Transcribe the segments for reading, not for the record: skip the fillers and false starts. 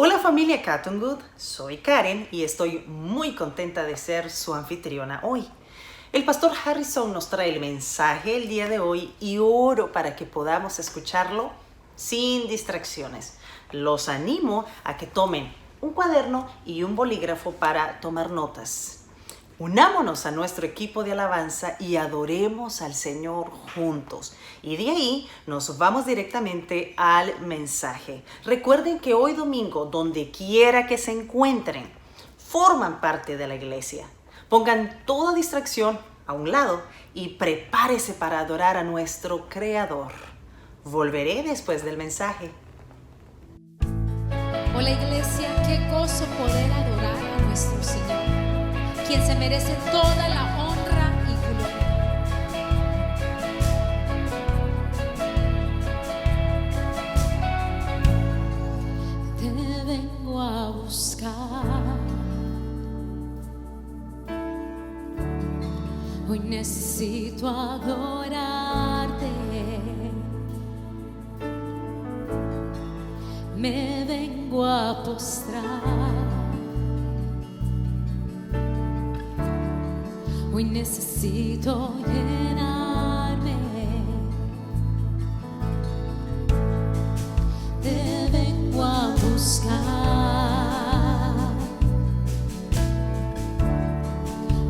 Hola familia Cottonwood, soy Karen y estoy muy contenta de ser su anfitriona hoy. El pastor Harrison nos trae el mensaje el día de hoy y oro para que podamos escucharlo sin distracciones. Los animo a que tomen un cuaderno y un bolígrafo para tomar notas. Unámonos a nuestro equipo de alabanza y adoremos al Señor juntos. Y de ahí nos vamos directamente al mensaje. Recuerden que hoy domingo, donde quiera que se encuentren, forman parte de la iglesia. Pongan toda distracción a un lado y prepárese para adorar a nuestro Creador. Volveré después del mensaje. Hola iglesia, qué gozo poder adorar a nuestro Señor, quien se merece toda la honra y gloria. Te vengo a buscar, hoy necesito adorarte. Me vengo a postrar, hoy necesito llenarme. Te vengo a buscar,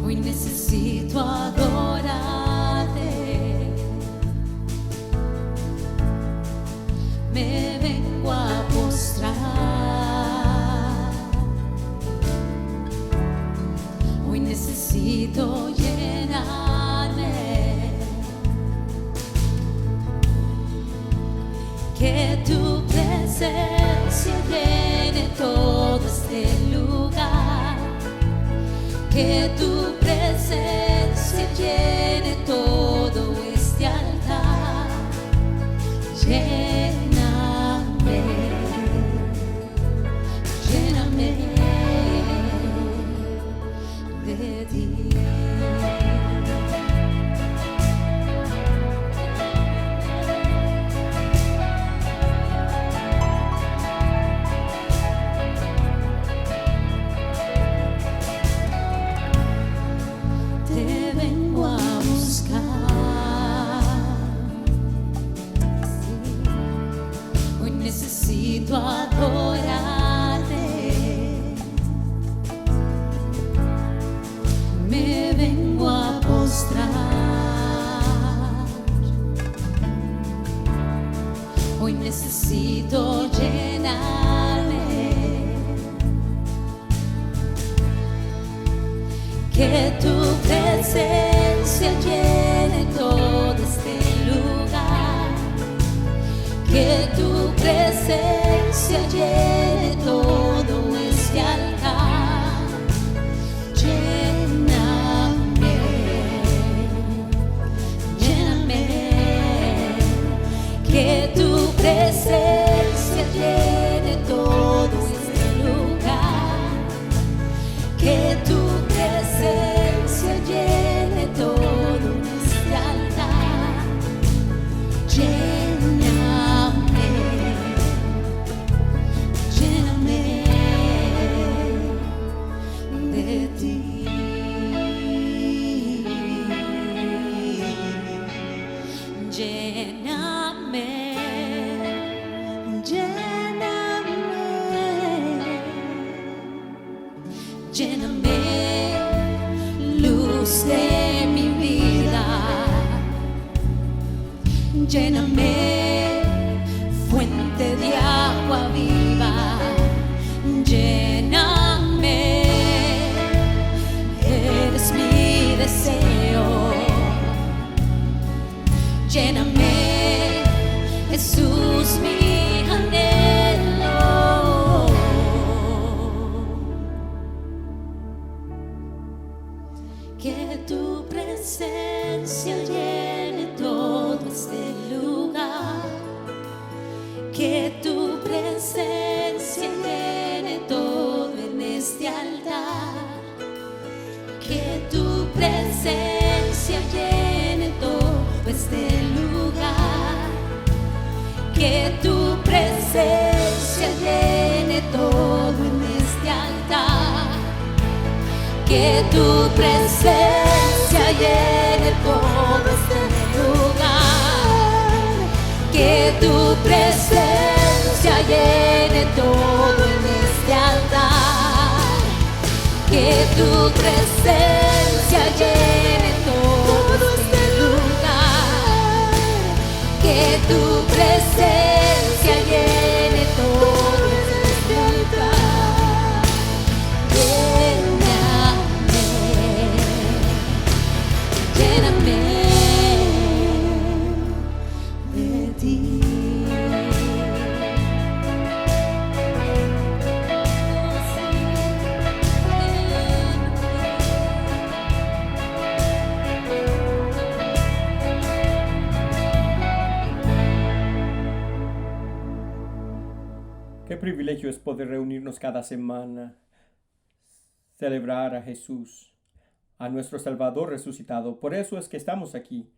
hoy necesito adorarte. Me vengo a postrar, hoy necesito llenarme. Que tu presencia llene todo este lugar, que tu presencia llene todo este altar. Lléname, lléname de ti. Te vengo a buscar, hoy necesito adorarte. Me vengo a postrar, hoy necesito llenarme. Que tu presencia llene todo este lugar, que tu presencia llene todo este altar. Lléname, lléname, que tu presencia llene todo este lugar, que tu presencia llene todo este altar. Lléname, lléname de ti. Lléname, lléname, lléname, luz de mi vida. Lléname, fuente de agua viva. Lléname, eres mi deseo. Lléname, Jesús, mi anhelo. Que tu presencia llene todo este lugar, que tu presencia llene todo en este altar, que tu presencia llene todo este lugar, que tu presencia llene todo tu presencia llene todo este lugar, que tu presencia llene todo en este altar, que tu presencia llene todo este lugar, que tu presencia llene todo este altar. Lléname de ti. Qué privilegio es poder reunirnos cada semana, celebrar a Jesús, a nuestro Salvador resucitado. Por eso es que estamos aquí.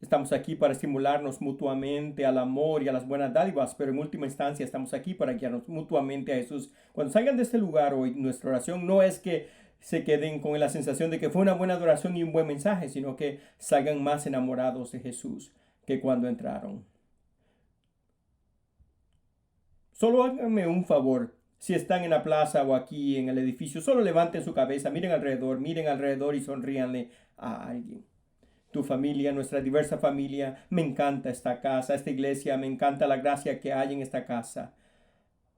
Estamos aquí para estimularnos mutuamente al amor y a las buenas dádivas, pero en última instancia estamos aquí para guiarnos mutuamente a Jesús. Cuando salgan de este lugar hoy, nuestra oración no es que se queden con la sensación de que fue una buena adoración y un buen mensaje, sino que salgan más enamorados de Jesús que cuando entraron. Solo háganme un favor. Si están en la plaza o aquí en el edificio, solo levanten su cabeza, miren alrededor y sonríanle a alguien. Tu familia, nuestra diversa familia, me encanta esta casa, esta iglesia, me encanta la gracia que hay en esta casa.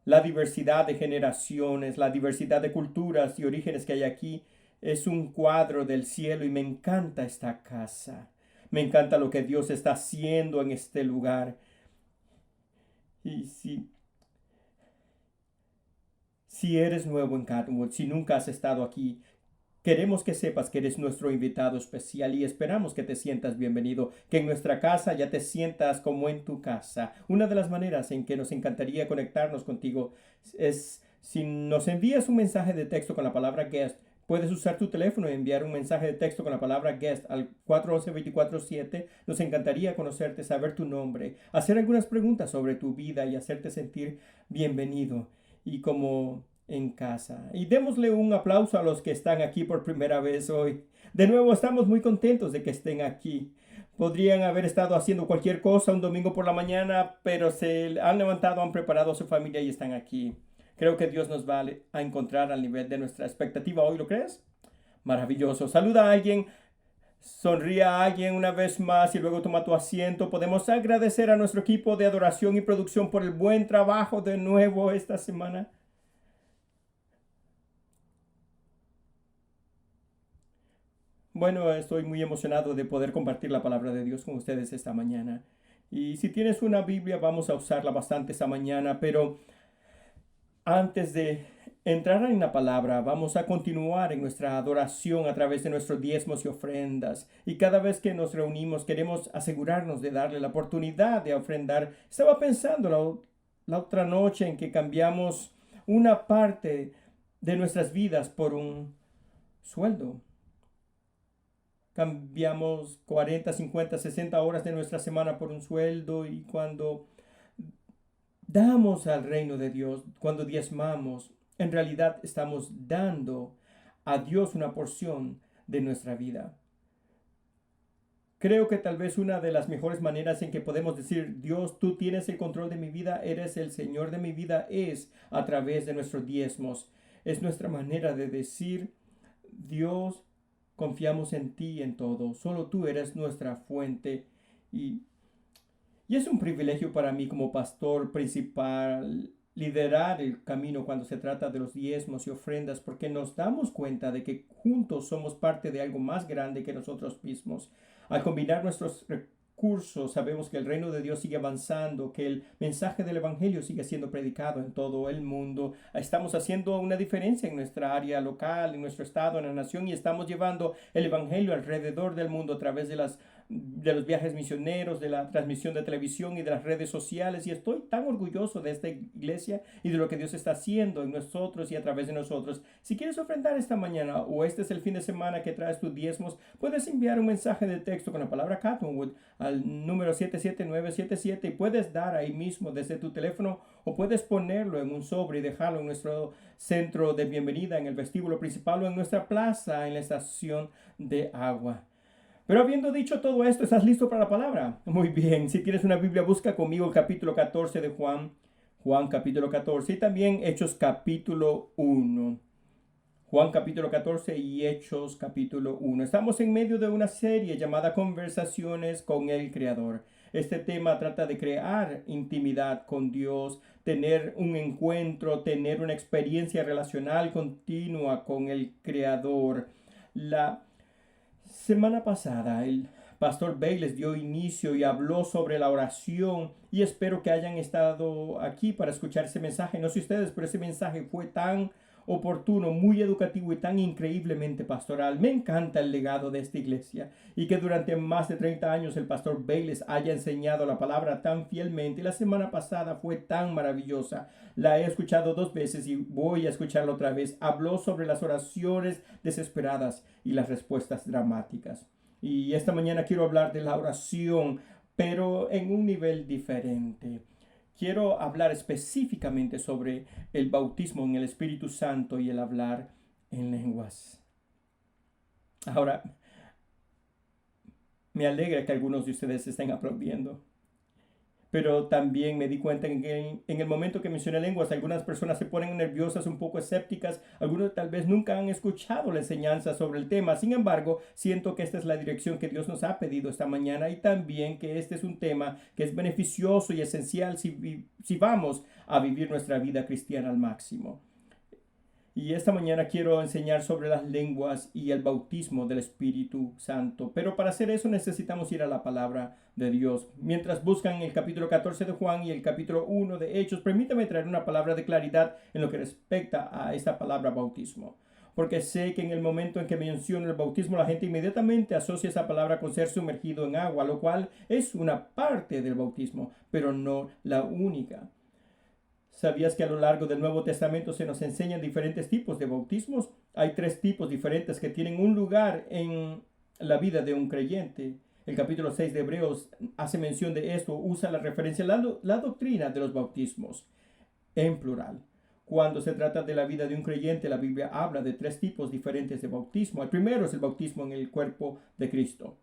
La diversidad de generaciones, la diversidad de culturas y orígenes que hay aquí es un cuadro del cielo y me encanta esta casa. Me encanta lo que Dios está haciendo en este lugar. Y si eres nuevo en Cottonwood, si nunca has estado aquí, queremos que sepas que eres nuestro invitado especial y esperamos que te sientas bienvenido, que en nuestra casa ya te sientas como en tu casa. Una de las maneras en que nos encantaría conectarnos contigo es si nos envías un mensaje de texto con la palabra guest. Puedes usar tu teléfono y enviar un mensaje de texto con la palabra guest al 411-247. Nos encantaría conocerte, saber tu nombre, hacer algunas preguntas sobre tu vida y hacerte sentir bienvenido y como en casa. Y démosle un aplauso a los que están aquí por primera vez hoy. De nuevo, estamos muy contentos de que estén aquí. Podrían haber estado haciendo cualquier cosa un domingo por la mañana, pero se han levantado, han preparado a su familia y están aquí. Creo que Dios nos va a encontrar al nivel de nuestra expectativa hoy, ¿lo crees? Maravilloso. Saluda a alguien, sonríe a alguien una vez más y luego toma tu asiento. Podemos agradecer a nuestro equipo de adoración y producción por el buen trabajo de nuevo esta semana. Bueno, estoy muy emocionado de poder compartir la palabra de Dios con ustedes esta mañana. Y si tienes una Biblia, vamos a usarla bastante esta mañana, pero antes de entrar en la palabra, vamos a continuar en nuestra adoración a través de nuestros diezmos y ofrendas. Y cada vez que nos reunimos, queremos asegurarnos de darle la oportunidad de ofrendar. Estaba pensando la otra noche en que cambiamos una parte de nuestras vidas por un sueldo. Cambiamos 40, 50, 60 horas de nuestra semana por un sueldo y cuando damos al reino de Dios, cuando diezmamos, en realidad estamos dando a Dios una porción de nuestra vida. Creo que tal vez una de las mejores maneras en que podemos decir, Dios, tú tienes el control de mi vida, eres el Señor de mi vida, es a través de nuestros diezmos. Es nuestra manera de decir, Dios, confiamos en ti en todo. Solo tú eres nuestra fuente. Y es un privilegio para mí como pastor principal liderar el camino cuando se trata de los diezmos y ofrendas, porque nos damos cuenta de que juntos somos parte de algo más grande que nosotros mismos. Al combinar nuestros recursos, sabemos que el reino de Dios sigue avanzando, que el mensaje del evangelio sigue siendo predicado en todo el mundo. Estamos haciendo una diferencia en nuestra área local, en nuestro estado, en la nación, y estamos llevando el evangelio alrededor del mundo a través de las de los viajes misioneros, de la transmisión de televisión y de las redes sociales, y estoy tan orgulloso de esta iglesia y de lo que Dios está haciendo en nosotros y a través de nosotros. Si quieres ofrendar esta mañana o este es el fin de semana que traes tus diezmos, puedes enviar un mensaje de texto con la palabra Cottonwood al número 77977 y puedes dar ahí mismo desde tu teléfono o puedes ponerlo en un sobre y dejarlo en nuestro centro de bienvenida, en el vestíbulo principal o en nuestra plaza en la estación de agua. Pero habiendo dicho todo esto, ¿estás listo para la palabra? Muy bien, si tienes una Biblia, busca conmigo el capítulo 14 de Juan, Juan capítulo 14 y también Hechos capítulo 1. Juan capítulo 14 y Hechos capítulo 1. Estamos en medio de una serie llamada Conversaciones con el Creador. Este tema trata de crear intimidad con Dios, tener un encuentro, tener una experiencia relacional continua con el Creador. La semana pasada el pastor Bay les dio inicio y habló sobre la oración y espero que hayan estado aquí para escuchar ese mensaje. No sé ustedes, pero ese mensaje fue tan oportuno, muy educativo y tan increíblemente pastoral. Me encanta el legado de esta iglesia y que durante más de 30 años el pastor Bay les haya enseñado la palabra tan fielmente. La semana pasada fue tan maravillosa. La he escuchado 2 veces y voy a escucharla otra vez. Habló sobre las oraciones desesperadas y las respuestas dramáticas. Y esta mañana quiero hablar de la oración, pero en un nivel diferente. Quiero hablar específicamente sobre el bautismo en el Espíritu Santo y el hablar en lenguas. Ahora, me alegra que algunos de ustedes estén aplaudiendo. Pero también me di cuenta que en el momento que mencioné lenguas, algunas personas se ponen nerviosas, un poco escépticas. Algunos tal vez nunca han escuchado la enseñanza sobre el tema. Sin embargo, siento que esta es la dirección que Dios nos ha pedido esta mañana y también que este es un tema que es beneficioso y esencial si vamos a vivir nuestra vida cristiana al máximo. Y esta mañana quiero enseñar sobre las lenguas y el bautismo del Espíritu Santo. Pero para hacer eso necesitamos ir a la palabra de Dios. Mientras buscan el capítulo 14 de Juan y el capítulo 1 de Hechos, permítame traer una palabra de claridad en lo que respecta a esta palabra bautismo. Porque sé que en el momento en que menciono el bautismo, la gente inmediatamente asocia esa palabra con ser sumergido en agua, lo cual es una parte del bautismo, pero no la única. ¿Sabías que a lo largo del Nuevo Testamento se nos enseñan diferentes tipos de bautismos? Hay 3 tipos diferentes que tienen un lugar en la vida de un creyente. El capítulo 6 de Hebreos hace mención de esto, usa la referencia a la doctrina de los bautismos en plural. Cuando se trata de la vida de un creyente, la Biblia habla de 3 tipos diferentes de bautismo. El primero es el bautismo en el cuerpo de Cristo.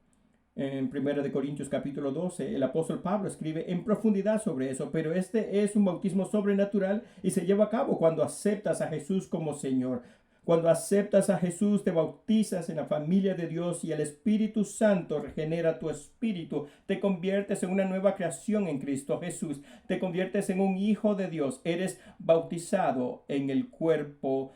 En 1 Corintios capítulo 12, el apóstol Pablo escribe en profundidad sobre eso, pero este es un bautismo sobrenatural y se lleva a cabo cuando aceptas a Jesús como Señor. Cuando aceptas a Jesús, te bautizas en la familia de Dios y el Espíritu Santo regenera tu espíritu. Te conviertes en una nueva creación en Cristo Jesús. Te conviertes en un hijo de Dios. Eres bautizado en el cuerpo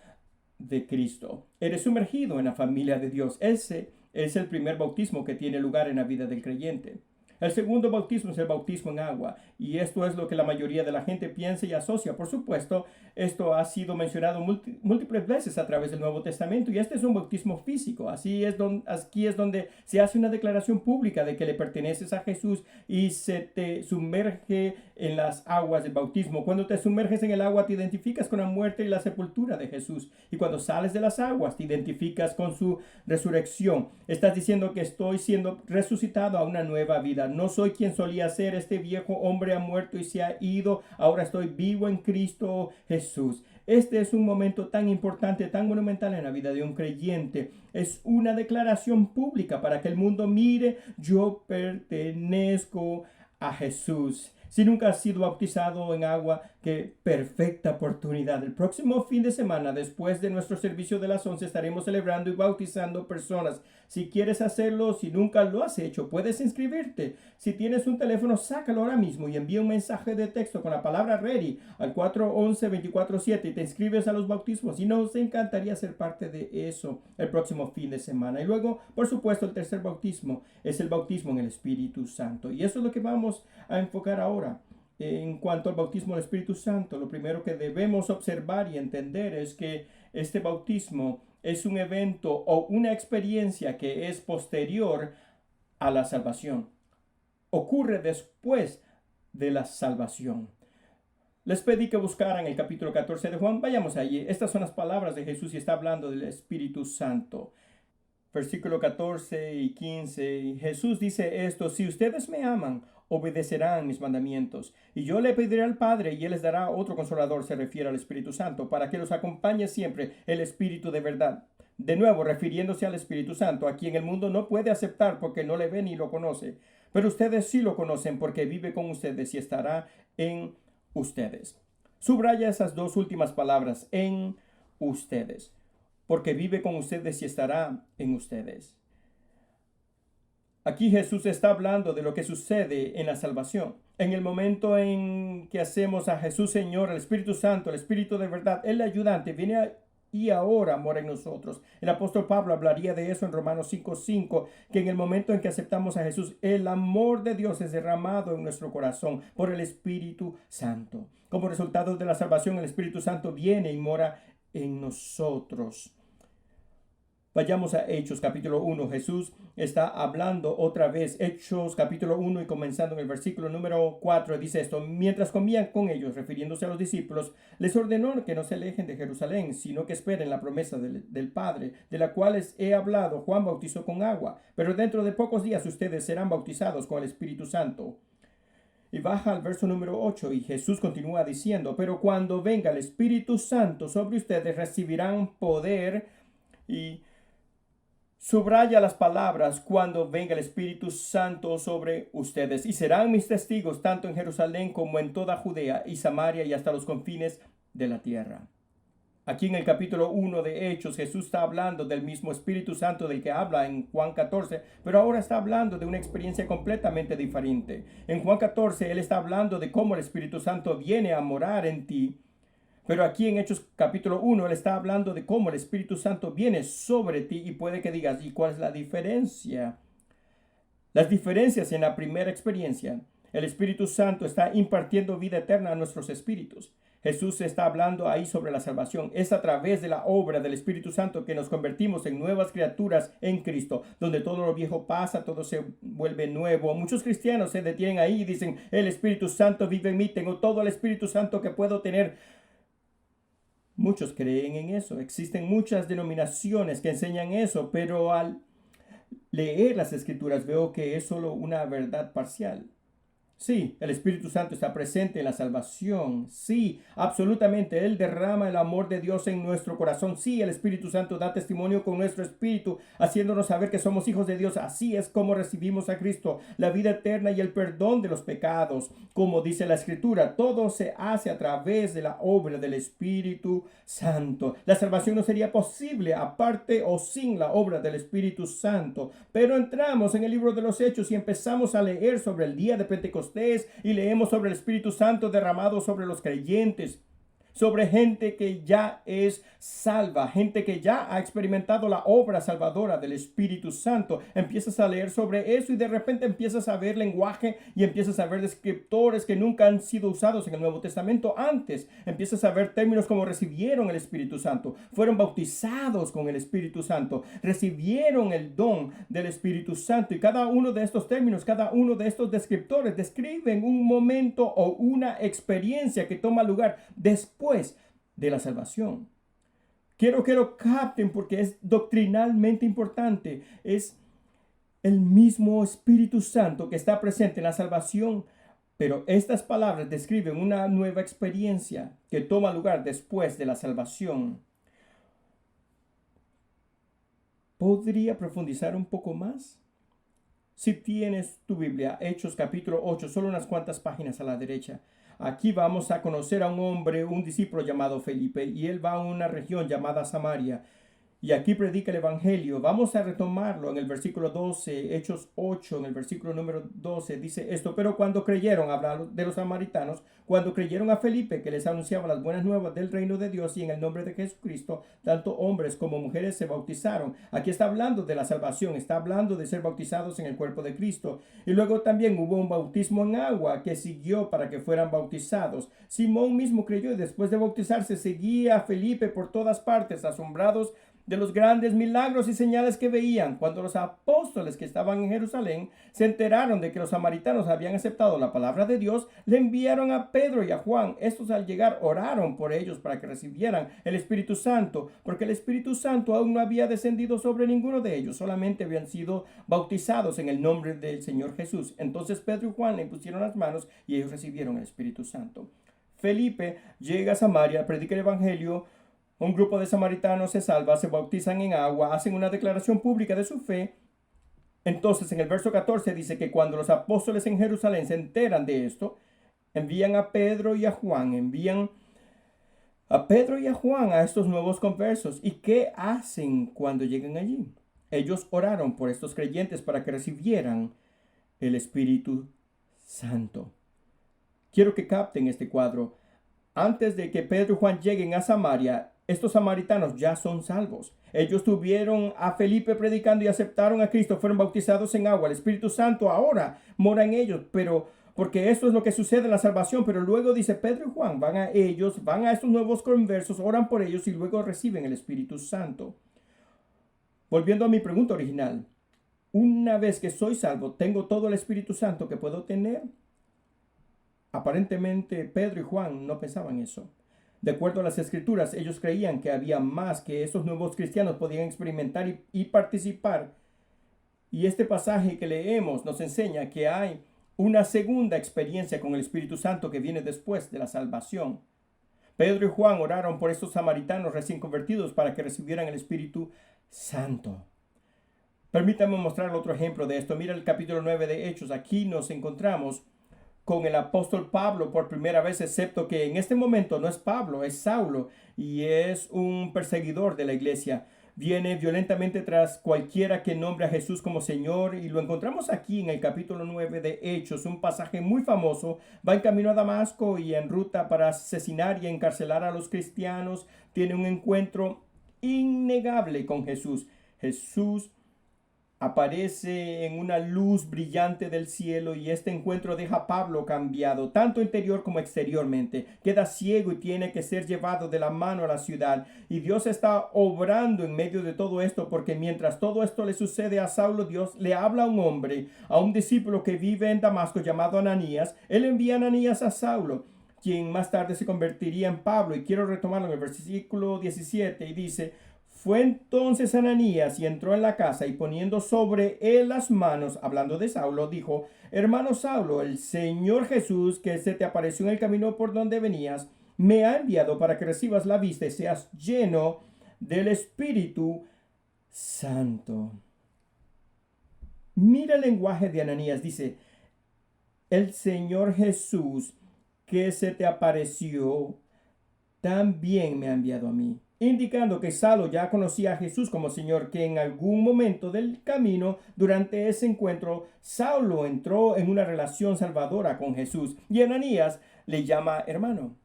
de Cristo. Eres sumergido en la familia de Dios. Ese es el primer bautismo que tiene lugar en la vida del creyente. El segundo bautismo es el bautismo en agua, y esto es lo que la mayoría de la gente piensa y asocia. Por supuesto, esto ha sido mencionado múltiples veces a través del Nuevo Testamento, y este es un bautismo físico. Aquí es donde se hace una declaración pública de que le perteneces a Jesús y se te sumerge en las aguas del bautismo. Cuando te sumerges en el agua, te identificas con la muerte y la sepultura de Jesús, y cuando sales de las aguas, te identificas con su resurrección. Estás diciendo que estoy siendo resucitado a una nueva vida. No soy quien solía ser, este viejo hombre ha muerto y se ha ido, ahora estoy vivo en Cristo Jesús. Este es un momento tan importante, tan monumental en la vida de un creyente. Es una declaración pública para que el mundo mire, yo pertenezco a Jesús. Si nunca has sido bautizado en agua, qué perfecta oportunidad. El próximo fin de semana, después de nuestro servicio de las 11, estaremos celebrando y bautizando personas. Si quieres hacerlo, si nunca lo has hecho, puedes inscribirte. Si tienes un teléfono, sácalo ahora mismo y envía un mensaje de texto con la palabra READY al 411-247 y te inscribes a los bautismos. Y nos encantaría ser parte de eso el próximo fin de semana. Y luego, por supuesto, el tercer bautismo es el bautismo en el Espíritu Santo. Y eso es lo que vamos a enfocar ahora. En cuanto al bautismo del Espíritu Santo, lo primero que debemos observar y entender es que este bautismo es un evento o una experiencia que es posterior a la salvación. Ocurre después de la salvación. Les pedí que buscaran el capítulo 14 de Juan. Vayamos allí. Estas son las palabras de Jesús y está hablando del Espíritu Santo. Versículo 14 y 15. Jesús dice esto: si ustedes me aman, obedecerán mis mandamientos. Y yo le pediré al Padre y Él les dará otro consolador, se refiere al Espíritu Santo, para que los acompañe siempre, el Espíritu de verdad. De nuevo, refiriéndose al Espíritu Santo, a quien el mundo no puede aceptar porque no le ve ni lo conoce. Pero ustedes sí lo conocen porque vive con ustedes y estará en ustedes. Subraya esas dos últimas palabras: en ustedes. Porque vive con ustedes y estará en ustedes. Aquí Jesús está hablando de lo que sucede en la salvación. En el momento en que hacemos a Jesús Señor, el Espíritu Santo, el Espíritu de verdad, el ayudante, viene y ahora mora en nosotros. El apóstol Pablo hablaría de eso en Romanos 5:5, que en el momento en que aceptamos a Jesús, el amor de Dios es derramado en nuestro corazón por el Espíritu Santo. Como resultado de la salvación, el Espíritu Santo viene y mora en nosotros. Vayamos a Hechos capítulo 1. Jesús está hablando otra vez. Hechos capítulo 1 y comenzando en el versículo número 4 dice esto: mientras comían con ellos, refiriéndose a los discípulos, les ordenó que no se alejen de Jerusalén, sino que esperen la promesa del Padre, de la cual les he hablado. Juan bautizó con agua, pero dentro de pocos días ustedes serán bautizados con el Espíritu Santo. Y baja al verso número 8 y Jesús continúa diciendo: pero cuando venga el Espíritu Santo sobre ustedes, recibirán poder. Y subraya las palabras: cuando venga el Espíritu Santo sobre ustedes, y serán mis testigos tanto en Jerusalén como en toda Judea y Samaria y hasta los confines de la tierra. Aquí en el capítulo 1 de Hechos, Jesús está hablando del mismo Espíritu Santo del que habla en Juan 14, pero ahora está hablando de una experiencia completamente diferente. En Juan 14, Él está hablando de cómo el Espíritu Santo viene a morar en ti. Pero aquí en Hechos capítulo 1, Él está hablando de cómo el Espíritu Santo viene sobre ti, y puede que digas: ¿y cuál es la diferencia? Las diferencias en la primera experiencia: el Espíritu Santo está impartiendo vida eterna a nuestros espíritus. Jesús está hablando ahí sobre la salvación. Es a través de la obra del Espíritu Santo que nos convertimos en nuevas criaturas en Cristo, donde todo lo viejo pasa, todo se vuelve nuevo. Muchos cristianos se detienen ahí y dicen: el Espíritu Santo vive en mí, tengo todo el Espíritu Santo que puedo tener. Muchos creen en eso. Existen muchas denominaciones que enseñan eso, pero al leer las Escrituras veo que es solo una verdad parcial. Sí, el Espíritu Santo está presente en la salvación. Sí, absolutamente. Él derrama el amor de Dios en nuestro corazón. Sí, el Espíritu Santo da testimonio con nuestro espíritu, haciéndonos saber que somos hijos de Dios. Así es como recibimos a Cristo, la vida eterna y el perdón de los pecados. Como dice la Escritura, todo se hace a través de la obra del Espíritu Santo. La salvación no sería posible aparte o sin la obra del Espíritu Santo. Pero entramos en el libro de los Hechos y empezamos a leer sobre el día de Pentecostés y leemos sobre el Espíritu Santo derramado sobre los creyentes, sobre gente que ya es salva, gente que ya ha experimentado la obra salvadora del Espíritu Santo. Empiezas a leer sobre eso y de repente empiezas a ver lenguaje y empiezas a ver descriptores que nunca han sido usados en el Nuevo Testamento antes. Empiezas a ver términos como recibieron el Espíritu Santo, fueron bautizados con el Espíritu Santo, recibieron el don del Espíritu Santo, y cada uno de estos términos, cada uno de estos descriptores describen un momento o una experiencia que toma lugar después de la salvación. Quiero que lo capten porque es doctrinalmente importante. Es el mismo Espíritu Santo que está presente en la salvación, pero estas palabras describen una nueva experiencia que toma lugar después de la salvación. ¿Podría profundizar un poco más? Si tienes tu Biblia, Hechos capítulo 8, solo unas cuantas páginas a la derecha. Aquí vamos a conocer a un hombre, un discípulo llamado Felipe, y él va a una región llamada Samaria. Y aquí predica el evangelio. Vamos a retomarlo en el versículo 12, Hechos 8, en el versículo número 12, dice esto: pero cuando creyeron, habla de los samaritanos, cuando creyeron a Felipe, que les anunciaba las buenas nuevas del reino de Dios, y en el nombre de Jesucristo, tanto hombres como mujeres se bautizaron. Aquí está hablando de la salvación, está hablando de ser bautizados en el cuerpo de Cristo. Y luego también hubo un bautismo en agua que siguió para que fueran bautizados. Simón mismo creyó y después de bautizarse seguía a Felipe por todas partes, asombrados de los grandes milagros y señales que veían. Cuando los apóstoles que estaban en Jerusalén se enteraron de que los samaritanos habían aceptado la palabra de Dios, le enviaron a Pedro y a Juan. Estos al llegar oraron por ellos para que recibieran el Espíritu Santo, porque el Espíritu Santo aún no había descendido sobre ninguno de ellos, solamente habían sido bautizados en el nombre del Señor Jesús. Entonces Pedro y Juan le pusieron las manos y ellos recibieron el Espíritu Santo. Felipe llega a Samaria, predica el Evangelio. Un grupo de samaritanos se salva, se bautizan en agua, hacen una declaración pública de su fe. Entonces en el verso 14 dice que cuando los apóstoles en Jerusalén se enteran de esto, envían a Pedro y a Juan, a estos nuevos conversos. ¿Y qué hacen cuando llegan allí? Ellos oraron por estos creyentes para que recibieran el Espíritu Santo. Quiero que capten este cuadro. Antes de que Pedro y Juan lleguen a Samaria, estos samaritanos ya son salvos. Ellos tuvieron a Felipe predicando y aceptaron a Cristo, fueron bautizados en agua. El Espíritu Santo ahora mora en ellos, porque esto es lo que sucede en la salvación. Pero luego dice Pedro y Juan, van a estos nuevos conversos, oran por ellos y luego reciben el Espíritu Santo. Volviendo a mi pregunta original, una vez que soy salvo, ¿tengo todo el Espíritu Santo que puedo tener? Aparentemente Pedro y Juan no pensaban eso. De acuerdo a las Escrituras, ellos creían que había más que estos nuevos cristianos podían experimentar y participar. Y este pasaje que leemos nos enseña que hay una segunda experiencia con el Espíritu Santo que viene después de la salvación. Pedro y Juan oraron por estos samaritanos recién convertidos para que recibieran el Espíritu Santo. Permítame mostrar otro ejemplo de esto. Mira el capítulo 9 de Hechos. Aquí nos encontramos con el apóstol Pablo por primera vez, excepto que en este momento no es Pablo, es Saulo, y es un perseguidor de la iglesia. Viene violentamente tras cualquiera que nombre a Jesús como Señor, y lo encontramos aquí en el capítulo 9 de Hechos, un pasaje muy famoso. Va en camino a Damasco y en ruta para asesinar y encarcelar a los cristianos, tiene un encuentro innegable con Jesús. Jesús aparece en una luz brillante del cielo y este encuentro deja a Pablo cambiado, tanto interior como exteriormente. Queda ciego y tiene que ser llevado de la mano a la ciudad. Y Dios está obrando en medio de todo esto, porque mientras todo esto le sucede a Saulo, Dios le habla a un hombre, a un discípulo que vive en Damasco llamado Ananías. Él envía a Ananías a Saulo, quien más tarde se convertiría en Pablo. Y quiero retomarlo en el versículo 17 y dice: fue entonces Ananías y entró en la casa y poniendo sobre él las manos, hablando de Saulo, dijo: hermano Saulo, el Señor Jesús, que se te apareció en el camino por donde venías, me ha enviado para que recibas la vista y seas lleno del Espíritu Santo. Mira el lenguaje de Ananías. Dice: el Señor Jesús, que se te apareció, también me ha enviado a mí, indicando que Saulo ya conocía a Jesús como Señor, que en algún momento del camino, durante ese encuentro, Saulo entró en una relación salvadora con Jesús y Ananías le llama hermano.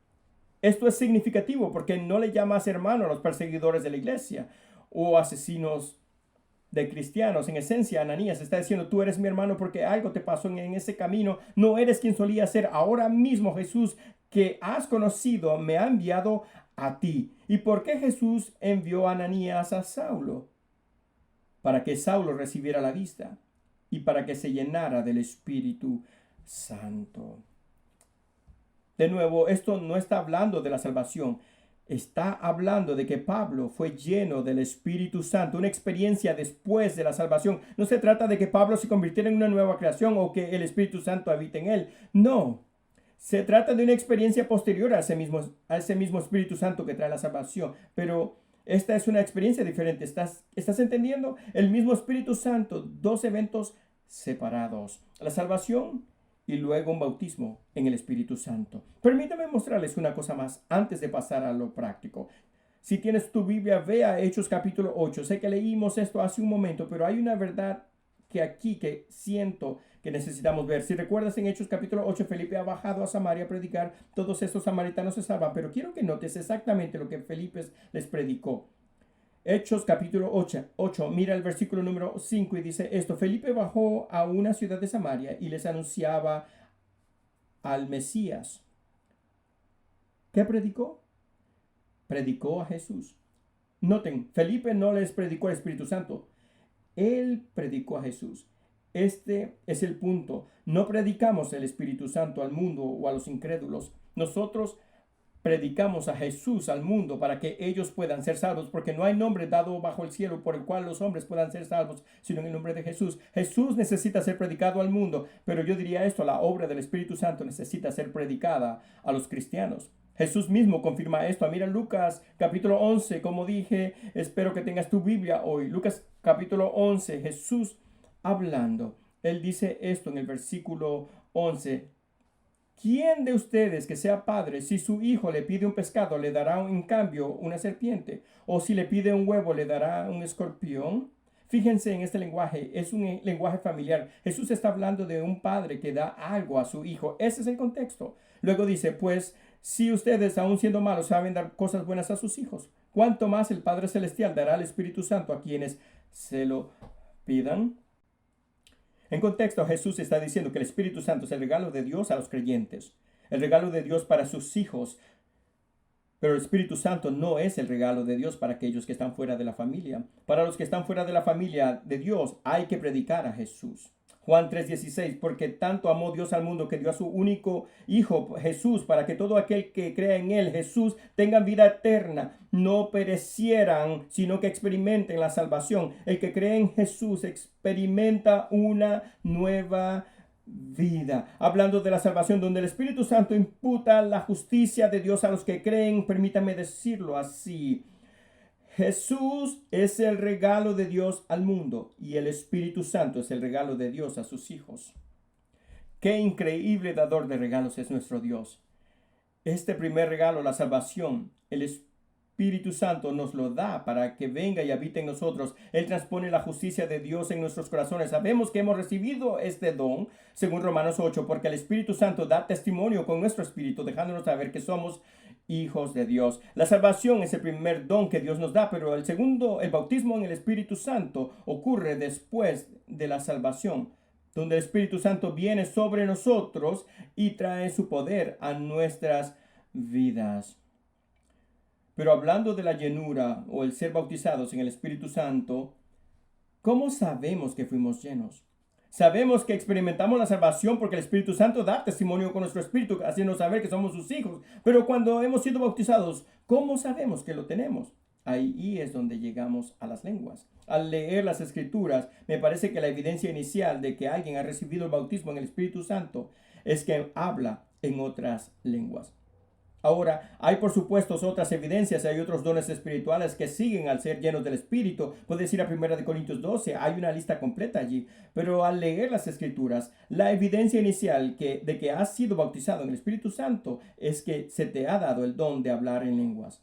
Esto es significativo porque no le llamas hermano a los perseguidores de la iglesia o asesinos de cristianos. En esencia, Ananías está diciendo: tú eres mi hermano porque algo te pasó en ese camino, no eres quien solía ser. Ahora mismo Jesús que has conocido me ha enviado a ti. ¿Y por qué Jesús envió a Ananías a Saulo? Para que Saulo recibiera la vista y para que se llenara del Espíritu Santo. De nuevo, esto no está hablando de la salvación. Está hablando de que Pablo fue lleno del Espíritu Santo, una experiencia después de la salvación. No se trata de que Pablo se convirtiera en una nueva creación o que el Espíritu Santo habite en él. No. Se trata de una experiencia posterior a ese mismo Espíritu Santo que trae la salvación. Pero esta es una experiencia diferente. ¿Estás entendiendo? El mismo Espíritu Santo, dos eventos separados. La salvación y luego un bautismo en el Espíritu Santo. Permítame mostrarles una cosa más antes de pasar a lo práctico. Si tienes tu Biblia, ve a Hechos capítulo 8. Sé que leímos esto hace un momento, pero hay una verdad que siento que necesitamos ver. Si recuerdas, en Hechos capítulo 8, Felipe ha bajado a Samaria a predicar. Todos estos samaritanos se salvan, pero quiero que notes exactamente lo que Felipe les predicó. Hechos capítulo 8, mira el versículo número 5 y dice esto: Felipe bajó a una ciudad de Samaria y les anunciaba al Mesías. ¿Qué predicó? Predicó a Jesús. Noten, Felipe no les predicó el Espíritu Santo. Él predicó a Jesús. Este es el punto. No predicamos el Espíritu Santo al mundo o a los incrédulos. Nosotros predicamos a Jesús al mundo para que ellos puedan ser salvos, porque no hay nombre dado bajo el cielo por el cual los hombres puedan ser salvos, sino en el nombre de Jesús. Jesús necesita ser predicado al mundo, pero yo diría esto, la obra del Espíritu Santo necesita ser predicada a los cristianos. Jesús mismo confirma esto. Mira Lucas capítulo 11, como dije, espero que tengas tu Biblia hoy. Lucas capítulo 11, Jesús hablando. Él dice esto en el versículo 11. ¿Quién de ustedes que sea padre, si su hijo le pide un pescado, le dará en cambio una serpiente? ¿O si le pide un huevo, le dará un escorpión? Fíjense en este lenguaje, es un lenguaje familiar. Jesús está hablando de un padre que da algo a su hijo. Ese es el contexto. Luego dice, pues, si ustedes, aun siendo malos, saben dar cosas buenas a sus hijos, ¿cuánto más el Padre Celestial dará al Espíritu Santo a quienes se lo pidan? En contexto, Jesús está diciendo que el Espíritu Santo es el regalo de Dios a los creyentes, el regalo de Dios para sus hijos, pero el Espíritu Santo no es el regalo de Dios para aquellos que están fuera de la familia. Para los que están fuera de la familia de Dios hay que predicar a Jesús. Juan 3:16, porque tanto amó Dios al mundo que dio a su único Hijo Jesús, para que todo aquel que crea en Él, Jesús, tenga vida eterna, no perecieran, sino que experimenten la salvación. El que cree en Jesús experimenta una nueva vida. Hablando de la salvación, donde el Espíritu Santo imputa la justicia de Dios a los que creen, permítame decirlo así. Jesús es el regalo de Dios al mundo y el Espíritu Santo es el regalo de Dios a sus hijos. Qué increíble dador de regalos es nuestro Dios. Este primer regalo, la salvación, el Espíritu Santo nos lo da para que venga y habite en nosotros. Él transpone la justicia de Dios en nuestros corazones. Sabemos que hemos recibido este don, según Romanos 8, porque el Espíritu Santo da testimonio con nuestro espíritu, dejándonos saber que somos hijos de Dios. La salvación es el primer don que Dios nos da, pero el segundo, el bautismo en el Espíritu Santo, ocurre después de la salvación, donde el Espíritu Santo viene sobre nosotros y trae su poder a nuestras vidas. Pero hablando de la llenura o el ser bautizados en el Espíritu Santo, ¿cómo sabemos que fuimos llenos? Sabemos que experimentamos la salvación porque el Espíritu Santo da testimonio con nuestro espíritu, haciéndonos saber que somos sus hijos. Pero cuando hemos sido bautizados, ¿cómo sabemos que lo tenemos? Ahí es donde llegamos a las lenguas. Al leer las Escrituras, me parece que la evidencia inicial de que alguien ha recibido el bautismo en el Espíritu Santo es que habla en otras lenguas. Ahora, hay por supuesto otras evidencias, hay otros dones espirituales que siguen al ser llenos del Espíritu. Puedes ir a 1 Corintios 12, hay una lista completa allí. Pero al leer las Escrituras, la evidencia inicial de que has sido bautizado en el Espíritu Santo es que se te ha dado el don de hablar en lenguas.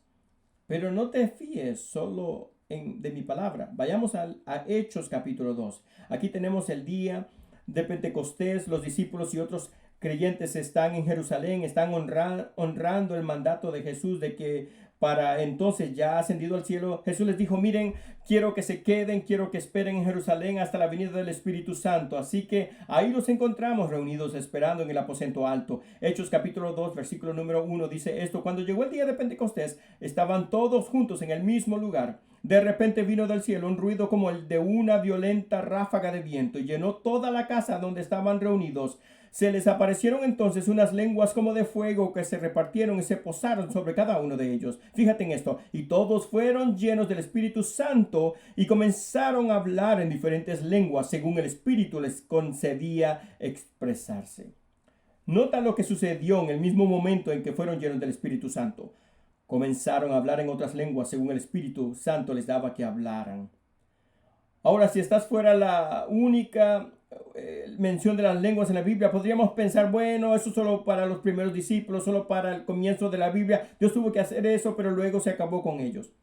Pero no te fíes solo de mi palabra. Vayamos a Hechos capítulo 2. Aquí tenemos el día de Pentecostés, los discípulos y otros creyentes están en Jerusalén, están honrando el mandato de Jesús de que para entonces ya ascendido al cielo, Jesús les dijo, miren, quiero que se queden, quiero que esperen en Jerusalén hasta la venida del Espíritu Santo. Así que ahí los encontramos reunidos esperando en el aposento alto. Hechos capítulo 2, versículo número 1 dice esto, cuando llegó el día de Pentecostés, estaban todos juntos en el mismo lugar. De repente vino del cielo un ruido como el de una violenta ráfaga de viento y llenó toda la casa donde estaban reunidos. Se les aparecieron entonces unas lenguas como de fuego que se repartieron y se posaron sobre cada uno de ellos. Fíjate en esto. Y todos fueron llenos del Espíritu Santo y comenzaron a hablar en diferentes lenguas según el Espíritu les concedía expresarse. Nota lo que sucedió en el mismo momento en que fueron llenos del Espíritu Santo. Comenzaron a hablar en otras lenguas según el Espíritu Santo les daba que hablaran. Ahora, si estás fuera la única mención de las lenguas en la Biblia, podríamos pensar, bueno, eso solo para los primeros discípulos, solo para el comienzo de la Biblia. Dios tuvo que hacer eso, pero luego se acabó con ellos.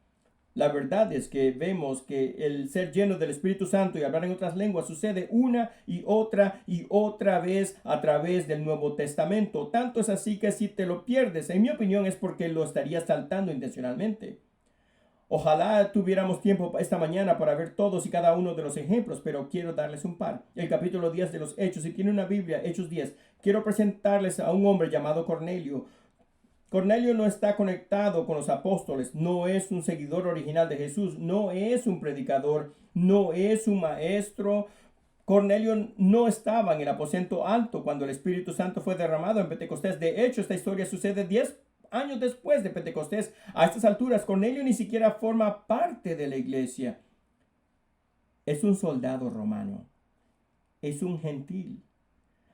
La verdad es que vemos que el ser lleno del Espíritu Santo y hablar en otras lenguas sucede una y otra vez a través del Nuevo Testamento. Tanto es así que si te lo pierdes, en mi opinión, es porque lo estarías saltando intencionalmente. Ojalá tuviéramos tiempo esta mañana para ver todos y cada uno de los ejemplos, pero quiero darles un par. El capítulo 10 de los Hechos, si tiene una Biblia, Hechos 10, quiero presentarles a un hombre llamado Cornelio. Cornelio no está conectado con los apóstoles, no es un seguidor original de Jesús, no es un predicador, no es un maestro. Cornelio no estaba en el aposento alto cuando el Espíritu Santo fue derramado en Pentecostés. De hecho, esta historia sucede 10 años después de Pentecostés. A estas alturas, Cornelio ni siquiera forma parte de la iglesia. Es un soldado romano, es un gentil.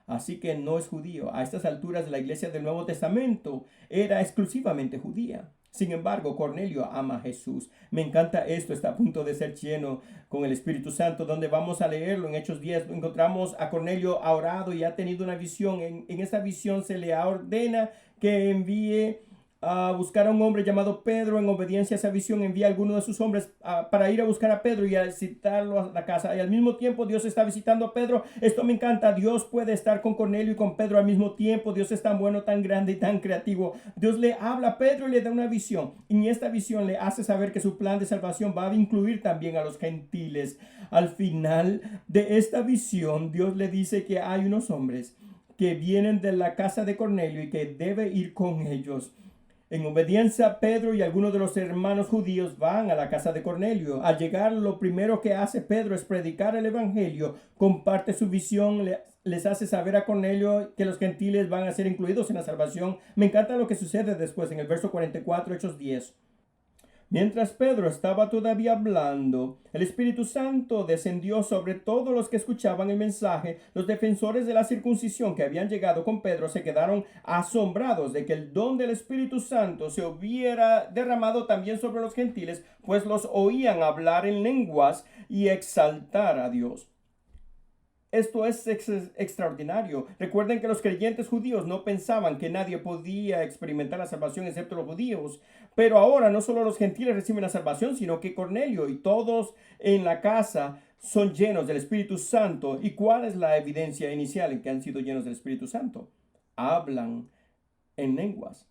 Así que no es judío. A estas alturas la iglesia del Nuevo Testamento era exclusivamente judía. Sin embargo, Cornelio ama a Jesús. Me encanta esto, está a punto de ser lleno con el Espíritu Santo, donde vamos a leerlo en Hechos 10. Encontramos a Cornelio ha orado y ha tenido una visión. En esa visión se le ordena que envíe a buscar a un hombre llamado Pedro. En obediencia a esa visión envía a alguno de sus hombres para ir a buscar a Pedro y a citarlo a la casa. Y al mismo tiempo Dios está visitando a Pedro. Esto me encanta. Dios puede estar con Cornelio y con Pedro al mismo tiempo. Dios es tan bueno, tan grande y tan creativo. Dios le habla a Pedro y le da una visión. Y en esta visión le hace saber que su plan de salvación va a incluir también a los gentiles. Al final de esta visión, Dios le dice que hay unos hombres que vienen de la casa de Cornelio y que debe ir con ellos. En obediencia, Pedro y algunos de los hermanos judíos van a la casa de Cornelio. Al llegar, lo primero que hace Pedro es predicar el evangelio, comparte su visión, les hace saber a Cornelio que los gentiles van a ser incluidos en la salvación. Me encanta lo que sucede después en el verso 44, Hechos 10. Mientras Pedro estaba todavía hablando, el Espíritu Santo descendió sobre todos los que escuchaban el mensaje. Los defensores de la circuncisión que habían llegado con Pedro se quedaron asombrados de que el don del Espíritu Santo se hubiera derramado también sobre los gentiles, pues los oían hablar en lenguas y exaltar a Dios. Esto es extraordinario. Recuerden que los creyentes judíos no pensaban que nadie podía experimentar la salvación excepto los judíos. Pero ahora no solo los gentiles reciben la salvación, sino que Cornelio y todos en la casa son llenos del Espíritu Santo. ¿Y cuál es la evidencia inicial en que han sido llenos del Espíritu Santo? Hablan en lenguas.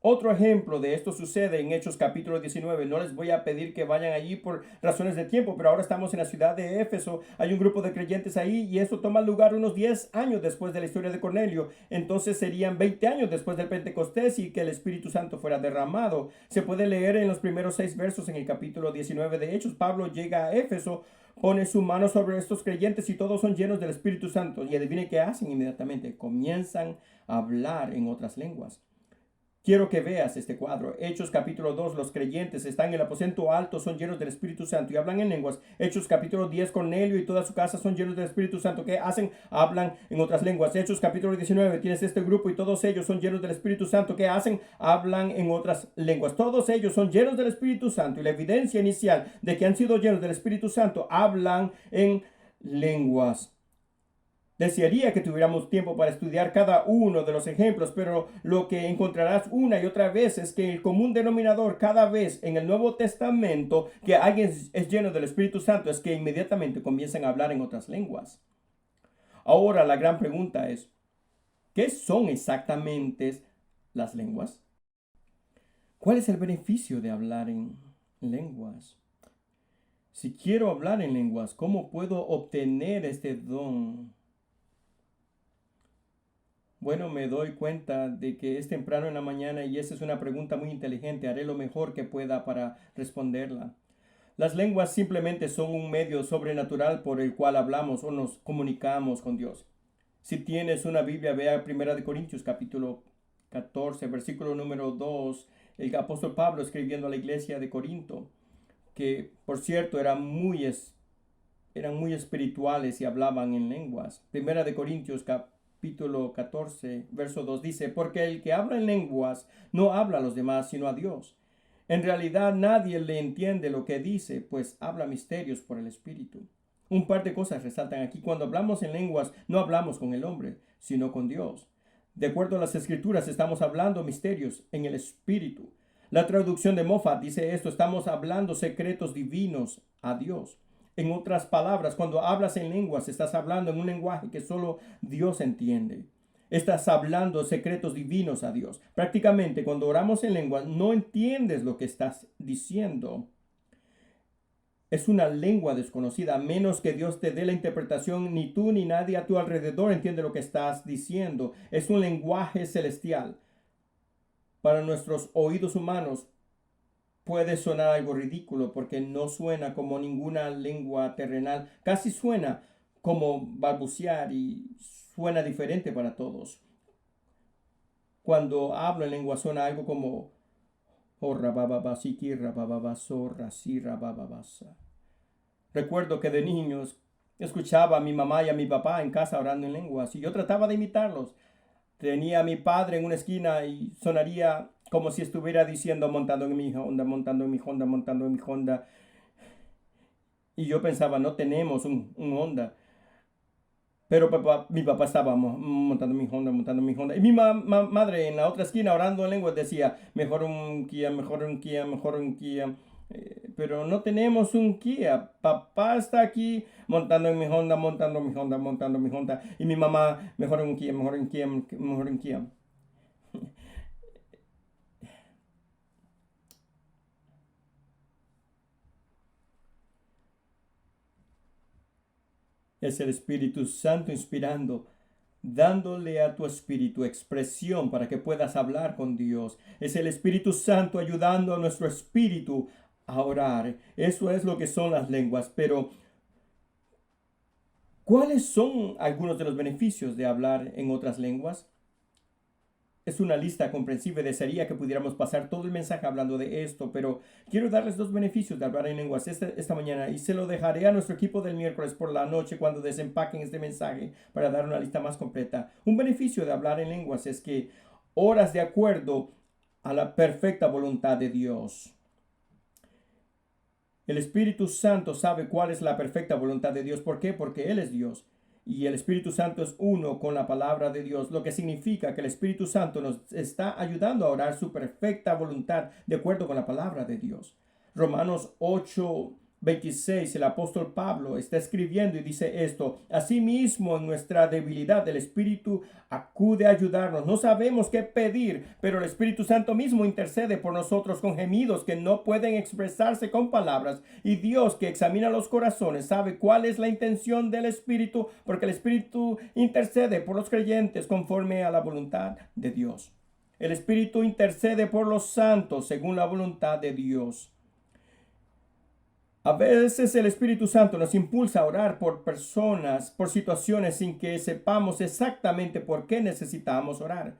Otro ejemplo de esto sucede en Hechos capítulo 19. No les voy a pedir que vayan allí por razones de tiempo, pero ahora estamos en la ciudad de Éfeso. Hay un grupo de creyentes ahí y esto toma lugar unos 10 años después de la historia de Cornelio. Entonces serían 20 años después del Pentecostés y que el Espíritu Santo fuera derramado. Se puede leer en los primeros 6 versos en el capítulo 19 de Hechos. Pablo llega a Éfeso, pone su mano sobre estos creyentes y todos son llenos del Espíritu Santo. Y adivinen qué hacen inmediatamente. Comienzan a hablar en otras lenguas. Quiero que veas este cuadro. Hechos capítulo 2, los creyentes están en el aposento alto, son llenos del Espíritu Santo y hablan en lenguas. Hechos capítulo 10, Cornelio y toda su casa son llenos del Espíritu Santo. ¿Qué hacen? Hablan en otras lenguas. Hechos capítulo 19, tienes este grupo y todos ellos son llenos del Espíritu Santo. ¿Qué hacen? Hablan en otras lenguas. Todos ellos son llenos del Espíritu Santo y la evidencia inicial de que han sido llenos del Espíritu Santo, hablan en lenguas. Desearía que tuviéramos tiempo para estudiar cada uno de los ejemplos, pero lo que encontrarás una y otra vez es que el común denominador cada vez en el Nuevo Testamento que alguien es lleno del Espíritu Santo es que inmediatamente comienzan a hablar en otras lenguas. Ahora la gran pregunta es, ¿qué son exactamente las lenguas? ¿Cuál es el beneficio de hablar en lenguas? Si quiero hablar en lenguas, ¿cómo puedo obtener este don? Bueno, me doy cuenta de que es temprano en la mañana y esa es una pregunta muy inteligente. Haré lo mejor que pueda para responderla. Las lenguas simplemente son un medio sobrenatural por el cual hablamos o nos comunicamos con Dios. Si tienes una Biblia, ve a 1 Corintios capítulo 14, versículo número 2. El apóstol Pablo escribiendo a la iglesia de Corinto, que por cierto eran muy espirituales y hablaban en lenguas. 1 Corintios capítulo 14, verso 2 dice, porque el que habla en lenguas no habla a los demás, sino a Dios. En realidad nadie le entiende lo que dice, pues habla misterios por el Espíritu. Un par de cosas resaltan aquí. Cuando hablamos en lenguas, no hablamos con el hombre, sino con Dios. De acuerdo a las Escrituras, estamos hablando misterios en el Espíritu. La traducción de Moffat dice esto, estamos hablando secretos divinos a Dios. En otras palabras, cuando hablas en lenguas, estás hablando en un lenguaje que solo Dios entiende. Estás hablando secretos divinos a Dios. Prácticamente, cuando oramos en lenguas, no entiendes lo que estás diciendo. Es una lengua desconocida, a menos que Dios te dé la interpretación. Ni tú ni nadie a tu alrededor entiende lo que estás diciendo. Es un lenguaje celestial. para nuestros oídos humanos puede sonar algo ridículo porque no suena como ninguna lengua terrenal. Casi suena como balbucear y suena diferente para todos. Cuando hablo en lengua suena algo como Recuerdo que de niños escuchaba a mi mamá y a mi papá en casa orando en lenguas y yo trataba de imitarlos. Tenía a mi padre en una esquina y sonaría como si estuviera diciendo montando en mi Honda, montando en mi Honda, montando en mi Honda. Y yo pensaba, no tenemos un Honda. Pero mi papá estaba montando mi Honda, montando mi Honda. Y mi madre en la otra esquina orando en lenguas decía, mejor un Kia, mejor un Kia, mejor un Kia. Pero no tenemos un Kia. Papá está aquí montando en mi Honda, montando mi Honda, montando mi Honda. Y mi mamá, mejor un Kia, mejor un Kia, mejor un Kia. Es el Espíritu Santo inspirando, dándole a tu espíritu expresión para que puedas hablar con Dios. Es el Espíritu Santo ayudando a nuestro espíritu a orar. Eso es lo que son las lenguas. Pero, ¿cuáles son algunos de los beneficios de hablar en otras lenguas? Es una lista comprensible. Desearía que pudiéramos pasar todo el mensaje hablando de esto, pero quiero darles dos beneficios de hablar en lenguas esta mañana y se lo dejaré a nuestro equipo del miércoles por la noche cuando desempaquen este mensaje para dar una lista más completa. Un beneficio de hablar en lenguas es que oras de acuerdo a la perfecta voluntad de Dios. El Espíritu Santo sabe cuál es la perfecta voluntad de Dios. ¿Por qué? Porque Él es Dios. Y el Espíritu Santo es uno con la palabra de Dios, lo que significa que el Espíritu Santo nos está ayudando a orar su perfecta voluntad de acuerdo con la palabra de Dios. Romanos 8:26, el apóstol Pablo está escribiendo y dice esto: asimismo, en nuestra debilidad, el Espíritu acude a ayudarnos. No sabemos qué pedir, pero el Espíritu Santo mismo intercede por nosotros con gemidos que no pueden expresarse con palabras. Y Dios, que examina los corazones, sabe cuál es la intención del Espíritu, porque el Espíritu intercede por los creyentes conforme a la voluntad de Dios. El Espíritu intercede por los santos según la voluntad de Dios. A veces el Espíritu Santo nos impulsa a orar por personas, por situaciones sin que sepamos exactamente por qué necesitamos orar.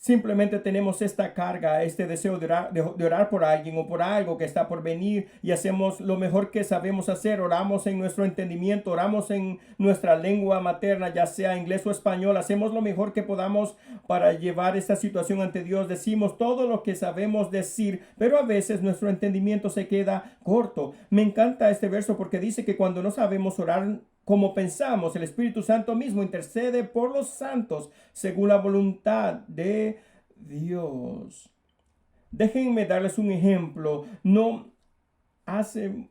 Simplemente tenemos esta carga, este deseo de orar por alguien o por algo que está por venir y hacemos lo mejor que sabemos hacer. Oramos en nuestro entendimiento, oramos en nuestra lengua materna, ya sea inglés o español. Hacemos lo mejor que podamos para llevar esta situación ante Dios. Decimos todo lo que sabemos decir, pero a veces nuestro entendimiento se queda corto. Me encanta este verso porque dice que cuando no sabemos orar como pensamos, el Espíritu Santo mismo intercede por los santos según la voluntad de Dios. Déjenme darles un ejemplo. No hace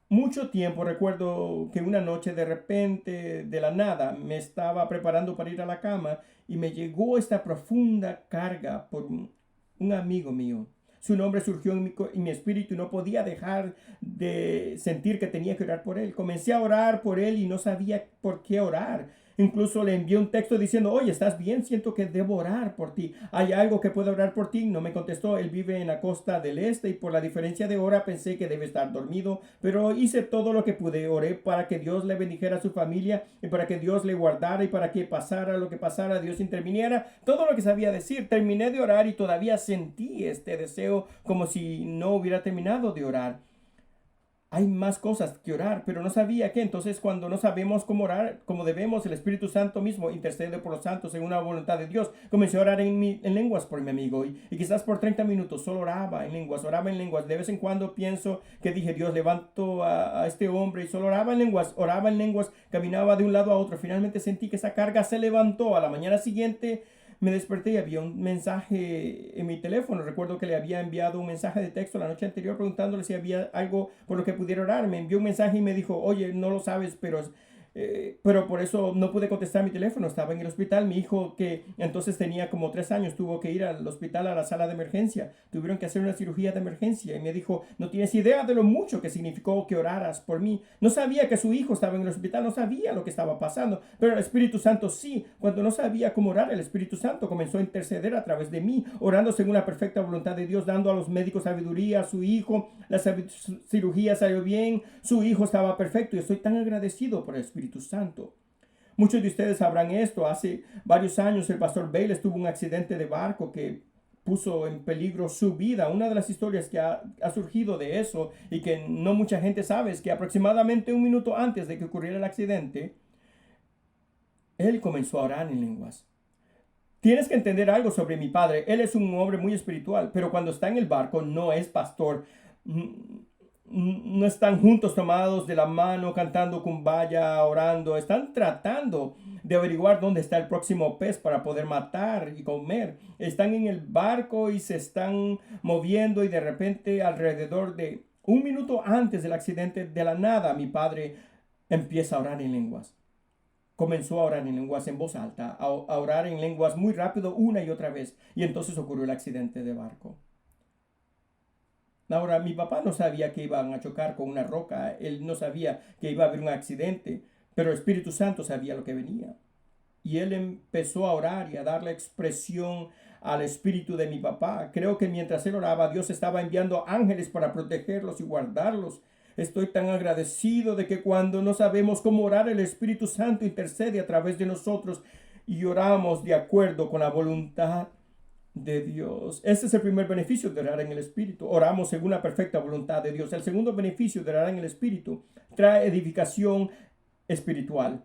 mucho tiempo recuerdo que una noche de repente, de la nada, me estaba preparando para ir a la cama y me llegó esta profunda carga por un amigo mío. Su nombre surgió en mi espíritu y no podía dejar de sentir que tenía que orar por él. Comencé a orar por él y no sabía por qué orar. Incluso le envié un texto diciendo: oye, ¿estás bien? Siento que debo orar por ti. ¿Hay algo que pueda orar por ti? No me contestó. Él vive en la costa del este y por la diferencia de hora pensé que debe estar dormido. Pero hice todo lo que pude. Oré para que Dios le bendijera a su familia y para que Dios le guardara y para que pasara lo que pasara, Dios interviniera. Todo lo que sabía decir. Terminé de orar y todavía sentí este deseo como si no hubiera terminado de orar. Hay más cosas que orar, pero no sabía qué. Entonces, cuando no sabemos cómo orar como debemos, el Espíritu Santo mismo intercede por los santos según la voluntad de Dios. Comencé a orar en lenguas por mi amigo y quizás por 30 minutos solo oraba en lenguas. De vez en cuando pienso que dije: Dios, levanto a este hombre, y solo oraba en lenguas, caminaba de un lado a otro. Finalmente sentí que esa carga se levantó. A la mañana siguiente me desperté y había un mensaje en mi teléfono. Recuerdo que le había enviado un mensaje de texto la noche anterior preguntándole si había algo por lo que pudiera orar. Me envió un mensaje y me dijo: oye, no lo sabes, pero pero por eso no pude contestar mi teléfono, estaba en el hospital. Mi hijo, que entonces tenía como 3 años, tuvo que ir al hospital a la sala de emergencia. Tuvieron que hacer una cirugía de emergencia y me dijo, no tienes idea de lo mucho que significó que oraras por mí. No sabía que su hijo estaba en el hospital, no sabía lo que estaba pasando, pero el Espíritu Santo sí. Cuando no sabía cómo orar, el Espíritu Santo comenzó a interceder a través de mí, orando según la perfecta voluntad de Dios, dando a los médicos sabiduría, a su hijo. La cirugía salió bien, su hijo estaba perfecto y estoy tan agradecido por el Espíritu Santo. Muchos de ustedes sabrán esto. Hace varios años el pastor Bayless tuvo un accidente de barco que puso en peligro su vida. Una de las historias que ha surgido de eso y que no mucha gente sabe es que aproximadamente 1 minuto antes de que ocurriera el accidente, él comenzó a orar en lenguas. Tienes que entender algo sobre mi padre. Él es un hombre muy espiritual, pero cuando está en el barco no es pastor. No están juntos tomados de la mano, cantando kumbaya, orando. Están tratando de averiguar dónde está el próximo pez para poder matar y comer. Están en el barco y se están moviendo y de repente alrededor de 1 minuto antes del accidente, de la nada, mi padre empieza a orar en lenguas. Comenzó a orar en lenguas en voz alta, a orar en lenguas muy rápido una y otra vez. Y entonces ocurrió el accidente de barco. Ahora, mi papá no sabía que iban a chocar con una roca. Él no sabía que iba a haber un accidente. Pero el Espíritu Santo sabía lo que venía. Y él empezó a orar y a darle expresión al espíritu de mi papá. Creo que mientras él oraba, Dios estaba enviando ángeles para protegerlos y guardarlos. Estoy tan agradecido de que cuando no sabemos cómo orar, el Espíritu Santo intercede a través de nosotros y oramos de acuerdo con la voluntad de Dios. Este es el primer beneficio de orar en el Espíritu. Oramos según la perfecta voluntad de Dios. El segundo beneficio de orar en el Espíritu trae edificación espiritual.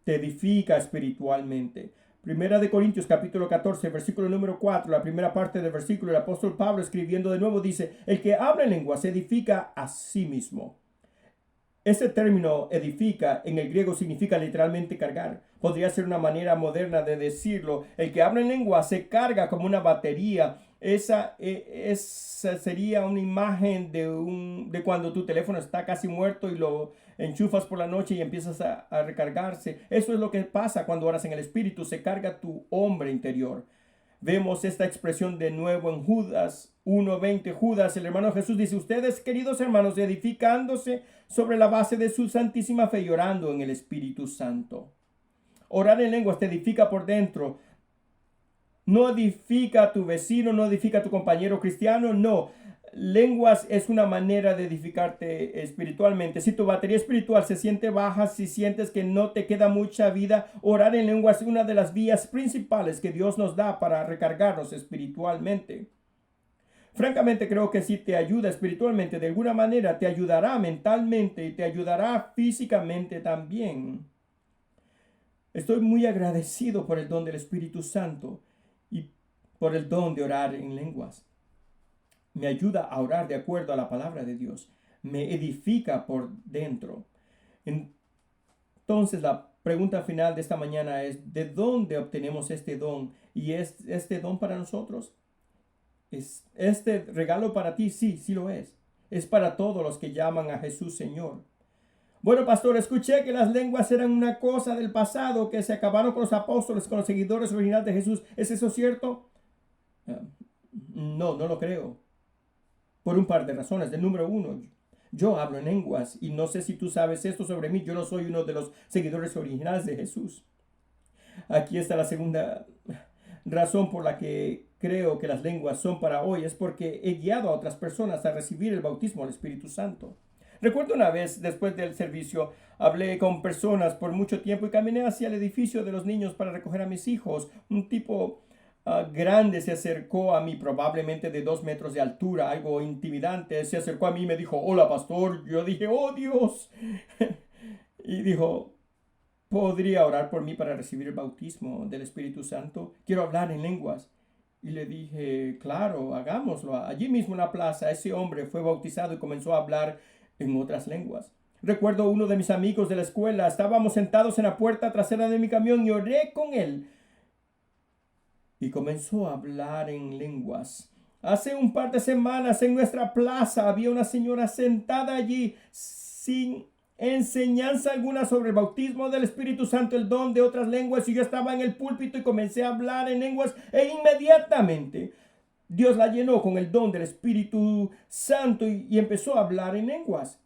Te edifica espiritualmente. Primera de Corintios capítulo 14, versículo número 4, la primera parte del versículo, el apóstol Pablo escribiendo de nuevo dice, el que habla en lenguas edifica a sí mismo. Este término edifica en el griego significa literalmente cargar. Podría ser una manera moderna de decirlo. El que habla en lengua se carga como una batería. Esa sería una imagen de cuando tu teléfono está casi muerto y lo enchufas por la noche y empiezas a recargarse. Eso es lo que pasa cuando oras en el Espíritu. Se carga tu hombre interior. Vemos esta expresión de nuevo en Judas 1:20. Judas, el hermano Jesús, dice, ustedes, queridos hermanos, edificándose sobre la base de su santísima fe y orando en el Espíritu Santo. Orar en lenguas te edifica por dentro. No edifica a tu vecino, no edifica a tu compañero cristiano, no. Lenguas es una manera de edificarte espiritualmente. Si tu batería espiritual se siente baja, si sientes que no te queda mucha vida, orar en lenguas es una de las vías principales que Dios nos da para recargarnos espiritualmente. Francamente creo que si te ayuda espiritualmente de alguna manera, te ayudará mentalmente y te ayudará físicamente también. Estoy muy agradecido por el don del Espíritu Santo y por el don de orar en lenguas. Me ayuda a orar de acuerdo a la palabra de Dios. Me edifica por dentro. Entonces la pregunta final de esta mañana es, ¿de dónde obtenemos este don? ¿Y es este don para nosotros? ¿Es este regalo para ti? Sí, sí lo es. Es para todos los que llaman a Jesús Señor. Bueno, pastor, escuché que las lenguas eran una cosa del pasado, que se acabaron con los apóstoles, con los seguidores originales de Jesús. ¿Es eso cierto? No lo creo. Por un par de razones. De número 1, yo hablo en lenguas y no sé si tú sabes esto sobre mí. Yo no soy uno de los seguidores originales de Jesús. Aquí está la segunda razón por la que creo que las lenguas son para hoy. Es porque he guiado a otras personas a recibir el bautismo del Espíritu Santo. Recuerdo una vez, después del servicio, hablé con personas por mucho tiempo y caminé hacia el edificio de los niños para recoger a mis hijos. Un tipo grande se acercó a mí, probablemente de 2 metros de altura, algo intimidante. Se acercó a mí y me dijo, hola pastor. Yo dije, oh Dios. Y dijo, ¿podría orar por mí para recibir el bautismo del Espíritu Santo? Quiero hablar en lenguas. Y le dije, claro, hagámoslo. Allí mismo en la plaza, ese hombre fue bautizado y comenzó a hablar en otras lenguas. Recuerdo uno de mis amigos de la escuela. Estábamos sentados en la puerta trasera de mi camión y oré con él. Y comenzó a hablar en lenguas. Hace un par de semanas en nuestra plaza había una señora sentada allí sin enseñanza alguna sobre el bautismo del Espíritu Santo, el don de otras lenguas, y yo estaba en el púlpito y comencé a hablar en lenguas e inmediatamente Dios la llenó con el don del Espíritu Santo y empezó a hablar en lenguas.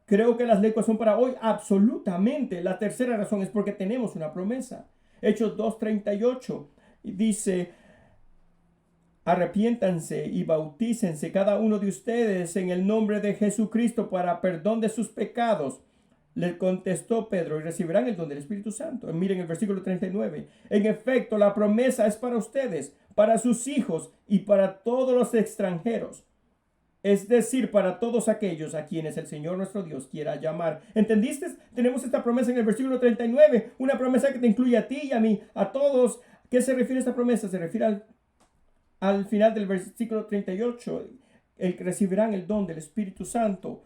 Creo que las lenguas son para hoy, absolutamente. La tercera razón es porque tenemos una promesa. Hechos 2:38 dice: arrepiéntanse y bautícense cada uno de ustedes en el nombre de Jesucristo para perdón de sus pecados. Le contestó Pedro: y recibirán el don del Espíritu Santo. Miren el versículo 39. En efecto, la promesa es para ustedes, para sus hijos y para todos los extranjeros. Es decir, para todos aquellos a quienes el Señor nuestro Dios quiera llamar. ¿Entendiste? Tenemos esta promesa en el versículo 39. Una promesa que te incluye a ti y a mí, a todos. ¿Qué se refiere a esta promesa? Se refiere al final del versículo 38. El que recibirán el don del Espíritu Santo.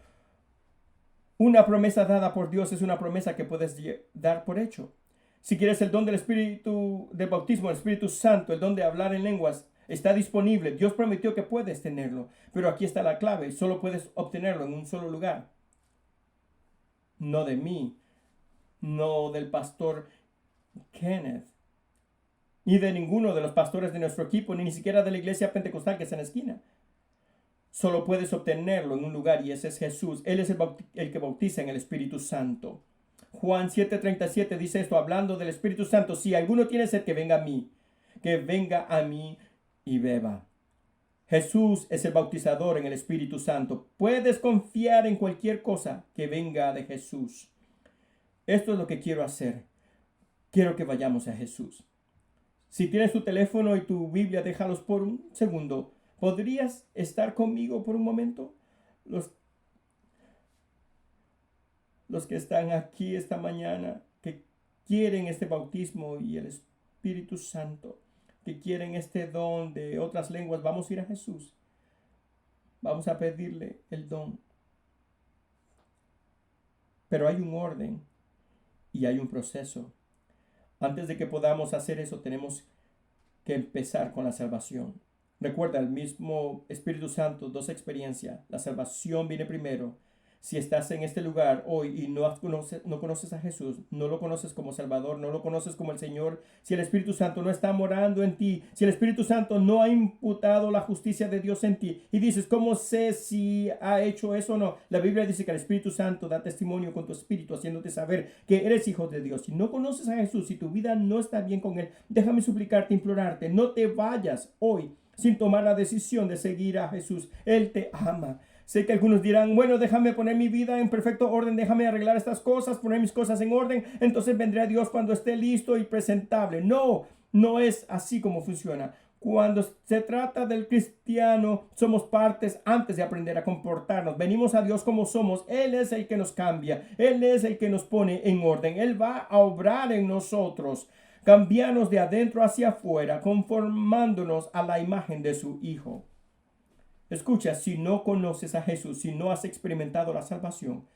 Una promesa dada por Dios es una promesa que puedes dar por hecho. Si quieres el don del Espíritu, del bautismo del Espíritu Santo, el don de hablar en lenguas, está disponible. Dios prometió que puedes tenerlo. Pero aquí está la clave. Solo puedes obtenerlo en un solo lugar. No de mí. No del pastor Kenneth. Ni de ninguno de los pastores de nuestro equipo. Ni siquiera de la iglesia pentecostal que está en la esquina. Solo puedes obtenerlo en un lugar y ese es Jesús. Él es el que bautiza en el Espíritu Santo. Juan 7:37 dice esto, hablando del Espíritu Santo: si alguno tiene sed, que venga a mí. Que venga a mí y beba. Jesús es el bautizador en el Espíritu Santo. Puedes confiar en cualquier cosa que venga de Jesús. Esto es lo que quiero hacer. Quiero que vayamos a Jesús. Si tienes tu teléfono y tu Biblia, déjalos por un segundo. ¿Podrías estar conmigo por un momento? Los que están aquí esta mañana, que quieren este bautismo y el Espíritu Santo, que quieren este don de otras lenguas, vamos a ir a Jesús. Vamos a pedirle el don. Pero hay un orden y hay un proceso. Antes de que podamos hacer eso, tenemos que empezar con la salvación. Recuerda, el mismo Espíritu Santo, dos experiencias. La salvación viene primero. Si estás en este lugar hoy y no conoces a Jesús, no lo conoces como Salvador, no lo conoces como el Señor, si el Espíritu Santo no está morando en ti, si el Espíritu Santo no ha imputado la justicia de Dios en ti, y dices, ¿cómo sé si ha hecho eso o no? La Biblia dice que el Espíritu Santo da testimonio con tu espíritu, haciéndote saber que eres hijo de Dios. Si no conoces a Jesús, si tu vida no está bien con Él, déjame suplicarte, implorarte, no te vayas hoy sin tomar la decisión de seguir a Jesús. Él te ama. Sé que algunos dirán, bueno, déjame poner mi vida en perfecto orden, déjame arreglar estas cosas, poner mis cosas en orden, entonces vendré a Dios cuando esté listo y presentable. No, no es así como funciona. Cuando se trata del cristiano, somos partes antes de aprender a comportarnos. Venimos a Dios como somos. Él es el que nos cambia. Él es el que nos pone en orden. Él va a obrar en nosotros, cambiarnos de adentro hacia afuera, conformándonos a la imagen de su Hijo. Escucha, si no conoces a Jesús, si no has experimentado la salvación,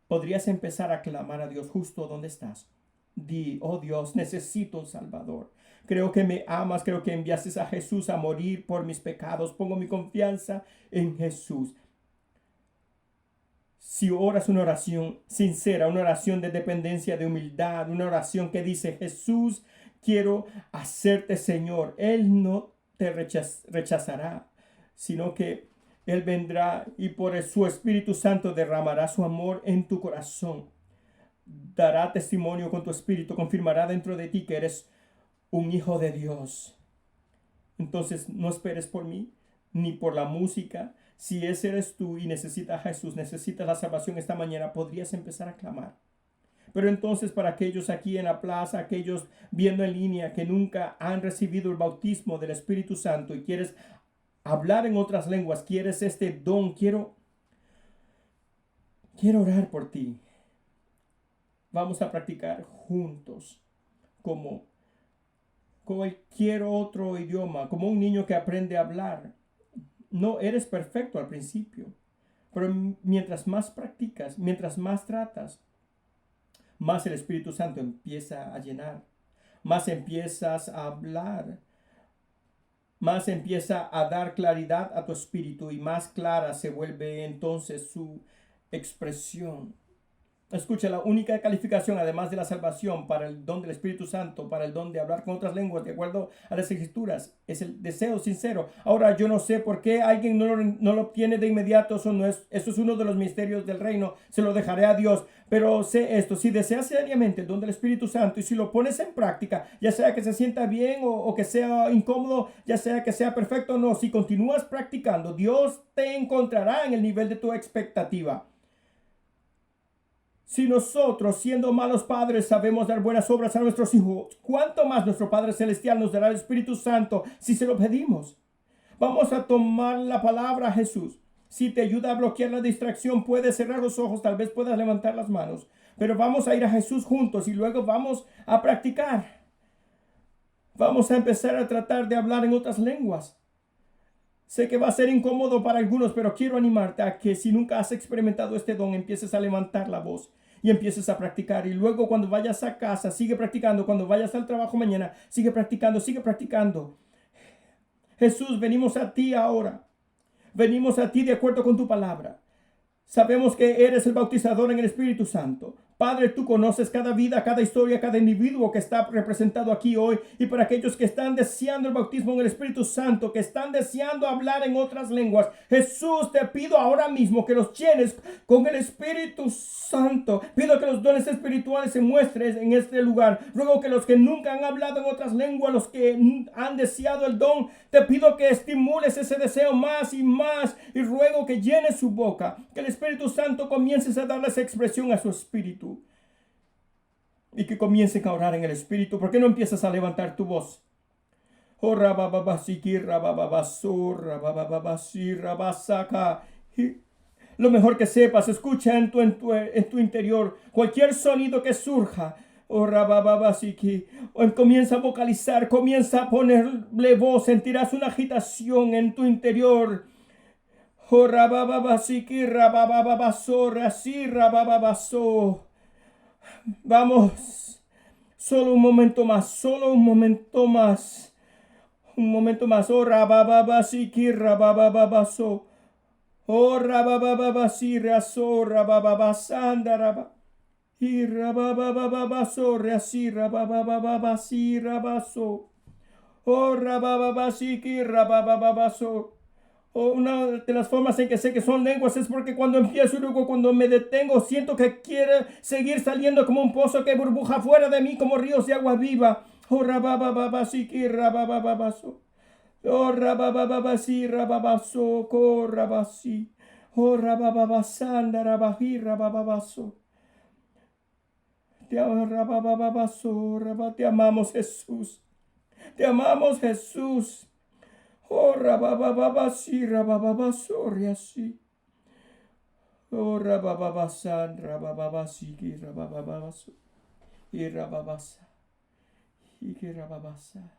podrías empezar a clamar a Dios justo donde estás. Di, oh Dios, necesito un Salvador. Creo que me amas, creo que enviaste a Jesús a morir por mis pecados. Pongo mi confianza en Jesús. Si oras una oración sincera, una oración de dependencia, de humildad, una oración que dice, Jesús, quiero hacerte Señor. Él no te rechazará, sino que Él vendrá y por su Espíritu Santo derramará su amor en tu corazón. Dará testimonio con tu espíritu, confirmará dentro de ti que eres un hijo de Dios. Entonces no esperes por mí, ni por la música. Si ese eres tú y necesitas a Jesús, necesitas la salvación esta mañana, podrías empezar a clamar. Pero entonces para aquellos aquí en la plaza, aquellos viendo en línea que nunca han recibido el bautismo del Espíritu Santo y quieres hablar en otras lenguas, quieres este don, quiero orar por ti. Vamos a practicar juntos como cualquier otro idioma, como un niño que aprende a hablar. No eres perfecto al principio, pero mientras más practicas, mientras más tratas, más el Espíritu Santo empieza a llenar, más empiezas a hablar, más empieza a dar claridad a tu espíritu y más clara se vuelve entonces su expresión. Escucha, la única calificación, además de la salvación, para el don del Espíritu Santo, para el don de hablar con otras lenguas, de acuerdo a las Escrituras, es el deseo sincero. Ahora, yo no sé por qué alguien no lo obtiene de inmediato. Eso es uno de los misterios del reino. Se lo dejaré a Dios. Pero sé esto, si deseas seriamente el don del Espíritu Santo y si lo pones en práctica, ya sea que se sienta bien o que sea incómodo, ya sea que sea perfecto o no, si continúas practicando, Dios te encontrará en el nivel de tu expectativa. Si nosotros, siendo malos padres, sabemos dar buenas obras a nuestros hijos, ¿cuánto más nuestro Padre Celestial nos dará el Espíritu Santo si se lo pedimos? Vamos a tomar la palabra Jesús. Si te ayuda a bloquear la distracción, puedes cerrar los ojos, tal vez puedas levantar las manos. Pero vamos a ir a Jesús juntos y luego vamos a practicar. Vamos a empezar a tratar de hablar en otras lenguas. Sé que va a ser incómodo para algunos, pero quiero animarte a que si nunca has experimentado este don, empieces a levantar la voz y empieces a practicar. Y luego cuando vayas a casa, sigue practicando. Cuando vayas al trabajo mañana, sigue practicando, sigue practicando. Jesús, venimos a ti ahora. Venimos a ti de acuerdo con tu palabra. Sabemos que eres el bautizador en el Espíritu Santo. Padre, tú conoces cada vida, cada historia, cada individuo que está representado aquí hoy. Y para aquellos que están deseando el bautismo en el Espíritu Santo, que están deseando hablar en otras lenguas, Jesús, te pido ahora mismo que los llenes con el Espíritu Santo. Pido que los dones espirituales se muestren en este lugar. Ruego que los que nunca han hablado en otras lenguas, los que han deseado el don, te pido que estimules ese deseo más y más. Y ruego que llenes su boca, que el Espíritu Santo comiences a darles expresión a su espíritu. Y que comiencen a orar en el Espíritu. ¿Por qué no empiezas a levantar tu voz? Oh, lo mejor que sepas, escucha en tu interior cualquier sonido que surja. Oh, comienza a vocalizar, comienza a ponerle voz, sentirás una agitación en tu interior. Oh, vamos, solo un momento más, solo un momento más, un momento más. Oh, rabababasiki, rabababaso. Oh, rabababasi, raso, rabababasanda, rabab. Y rababababaso, reasi, rababababasi, rabaso. Oh, rabababasiki, rababababaso. Una de las formas en que sé que son lenguas es porque cuando empiezo y luego cuando me detengo siento que quiere seguir saliendo como un pozo que burbuja fuera de mí como ríos de agua viva. Oh, rababababasiki, rababababaso. Oh, rababababasi, rababaso, corrabasi. Oh, rabababasanda, rabaji, rabababaso. Te amamos, Jesús. Te amamos, Jesús. Oh, rababababasi, rabababasori, así. Oh, rabababasan, rabababasiki, rabababaso. Y rababasa. Y que rababasa.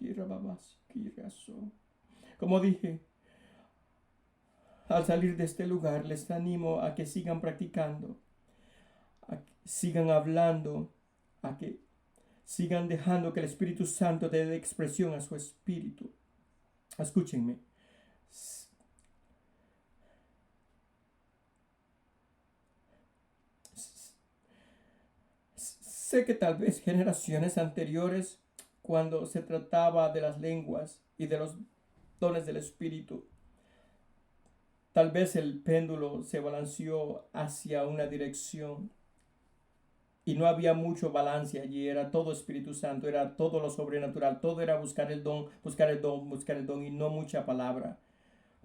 Y rababasiki, raso. Como dije, al salir de este lugar, les animo a que sigan practicando, a que sigan hablando, a que sigan dejando que el Espíritu Santo te dé expresión a su espíritu. Escúchenme. Sé que tal vez generaciones anteriores, cuando se trataba de las lenguas y de los dones del Espíritu, tal vez el péndulo se balanceó hacia una dirección. Y no había mucho balance allí, era todo Espíritu Santo, era todo lo sobrenatural, todo era buscar el don, buscar el don, buscar el don y no mucha palabra.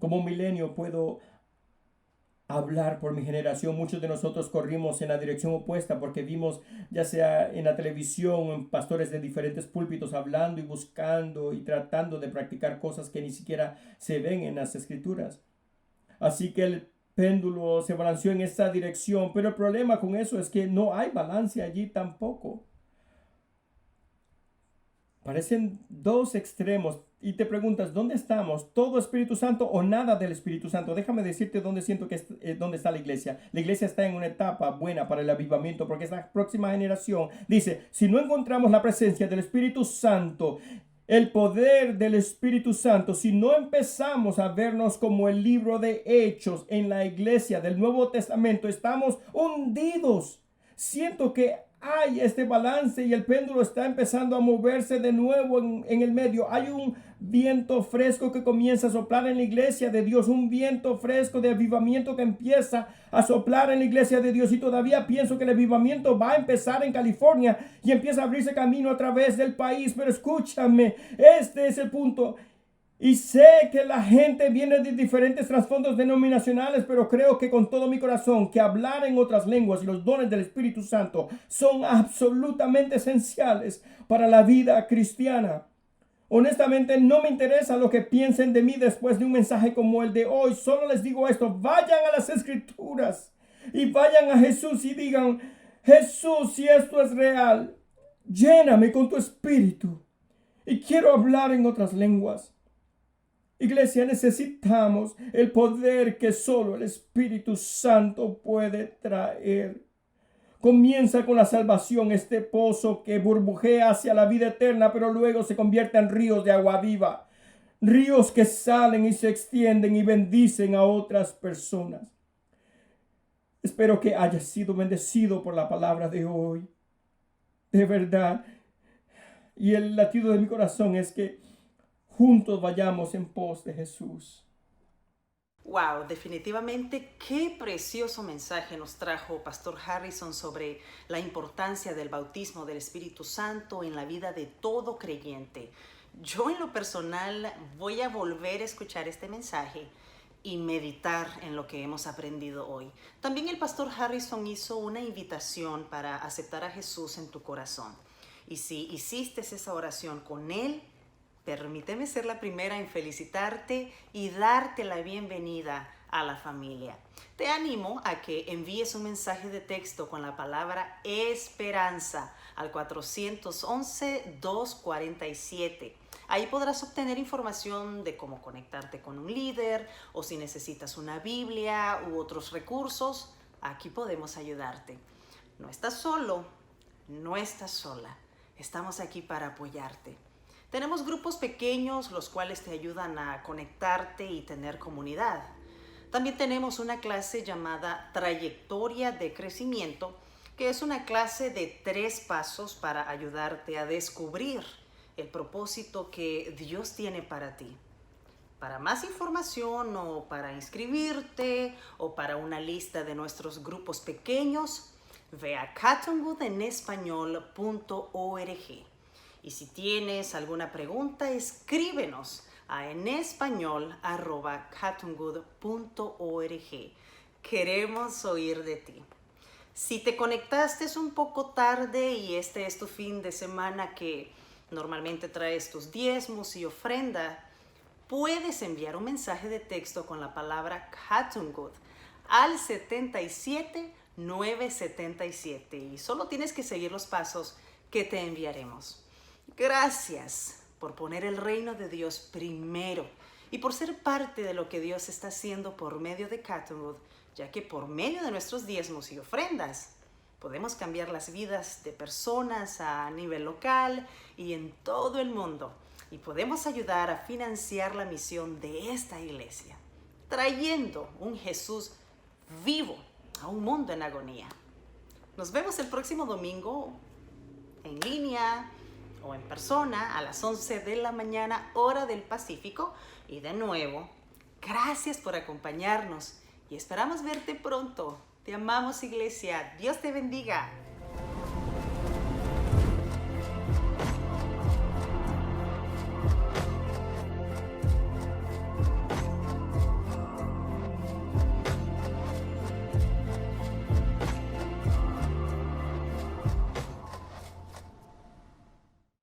Como milenio puedo hablar por mi generación. Muchos de nosotros corrimos en la dirección opuesta porque vimos, ya sea en la televisión o en pastores de diferentes púlpitos, hablando y buscando y tratando de practicar cosas que ni siquiera se ven en las Escrituras. Así que el péndulo se balanceó en esa dirección, pero el problema con eso es que no hay balance allí tampoco. Parecen dos extremos y te preguntas, ¿dónde estamos? ¿Todo Espíritu Santo o nada del Espíritu Santo? Déjame decirte dónde siento que dónde está la iglesia. La iglesia está en una etapa buena para el avivamiento porque esta próxima generación dice, si no encontramos la presencia del Espíritu Santo, el poder del Espíritu Santo, si no empezamos a vernos como el libro de Hechos en la iglesia del Nuevo Testamento, estamos hundidos. Siento que hay este balance y el péndulo está empezando a moverse de nuevo en el medio. Hay un viento fresco que comienza a soplar en la iglesia de Dios, un viento fresco de avivamiento que empieza a soplar en la iglesia de Dios, y todavía pienso que el avivamiento va a empezar en California y empieza a abrirse camino a través del país. Pero escúchame, este es el punto. Y sé que la gente viene de diferentes trasfondos denominacionales, pero creo que con todo mi corazón que hablar en otras lenguas y los dones del Espíritu Santo son absolutamente esenciales para la vida cristiana. Honestamente, no me interesa lo que piensen de mí después de un mensaje como el de hoy. Solo les digo esto: vayan a las Escrituras y vayan a Jesús y digan: Jesús, si esto es real, lléname con tu Espíritu y quiero hablar en otras lenguas. Iglesia, necesitamos el poder que solo el Espíritu Santo puede traer. Comienza con la salvación, este pozo que burbujea hacia la vida eterna, pero luego se convierte en ríos de agua viva. Ríos que salen y se extienden y bendicen a otras personas. Espero que hayas sido bendecido por la palabra de hoy. De verdad. Y el latido de mi corazón es que juntos vayamos en pos de Jesús. Wow, definitivamente qué precioso mensaje nos trajo Pastor Harrison sobre la importancia del bautismo del Espíritu Santo en la vida de todo creyente. Yo en lo personal voy a volver a escuchar este mensaje y meditar en lo que hemos aprendido hoy. También el Pastor Harrison hizo una invitación para aceptar a Jesús en tu corazón. Y si hiciste esa oración con él, permíteme ser la primera en felicitarte y darte la bienvenida a la familia. Te animo a que envíes un mensaje de texto con la palabra esperanza al 411-247. Ahí podrás obtener información de cómo conectarte con un líder, o si necesitas una Biblia u otros recursos, aquí podemos ayudarte. No estás solo, no estás sola. Estamos aquí para apoyarte. Tenemos grupos pequeños, los cuales te ayudan a conectarte y tener comunidad. También tenemos una clase llamada Trayectoria de Crecimiento, que es una clase de 3 pasos para ayudarte a descubrir el propósito que Dios tiene para ti. Para más información o para inscribirte o para una lista de nuestros grupos pequeños, ve a cottonwoodenespañol.org. Y si tienes alguna pregunta, escríbenos a enespañol@cottonwood.org. Queremos oír de ti. Si te conectaste un poco tarde y este es tu fin de semana que normalmente traes tus diezmos y ofrenda, puedes enviar un mensaje de texto con la palabra Cottonwood al 77977 y solo tienes que seguir los pasos que te enviaremos. Gracias por poner el reino de Dios primero y por ser parte de lo que Dios está haciendo por medio de Cottonwood, ya que por medio de nuestros diezmos y ofrendas podemos cambiar las vidas de personas a nivel local y en todo el mundo, y podemos ayudar a financiar la misión de esta iglesia, trayendo un Jesús vivo a un mundo en agonía. Nos vemos el próximo domingo en línea o en persona a las 11 de la mañana, hora del Pacífico. Y de nuevo, gracias por acompañarnos y esperamos verte pronto. Te amamos, iglesia. Dios te bendiga.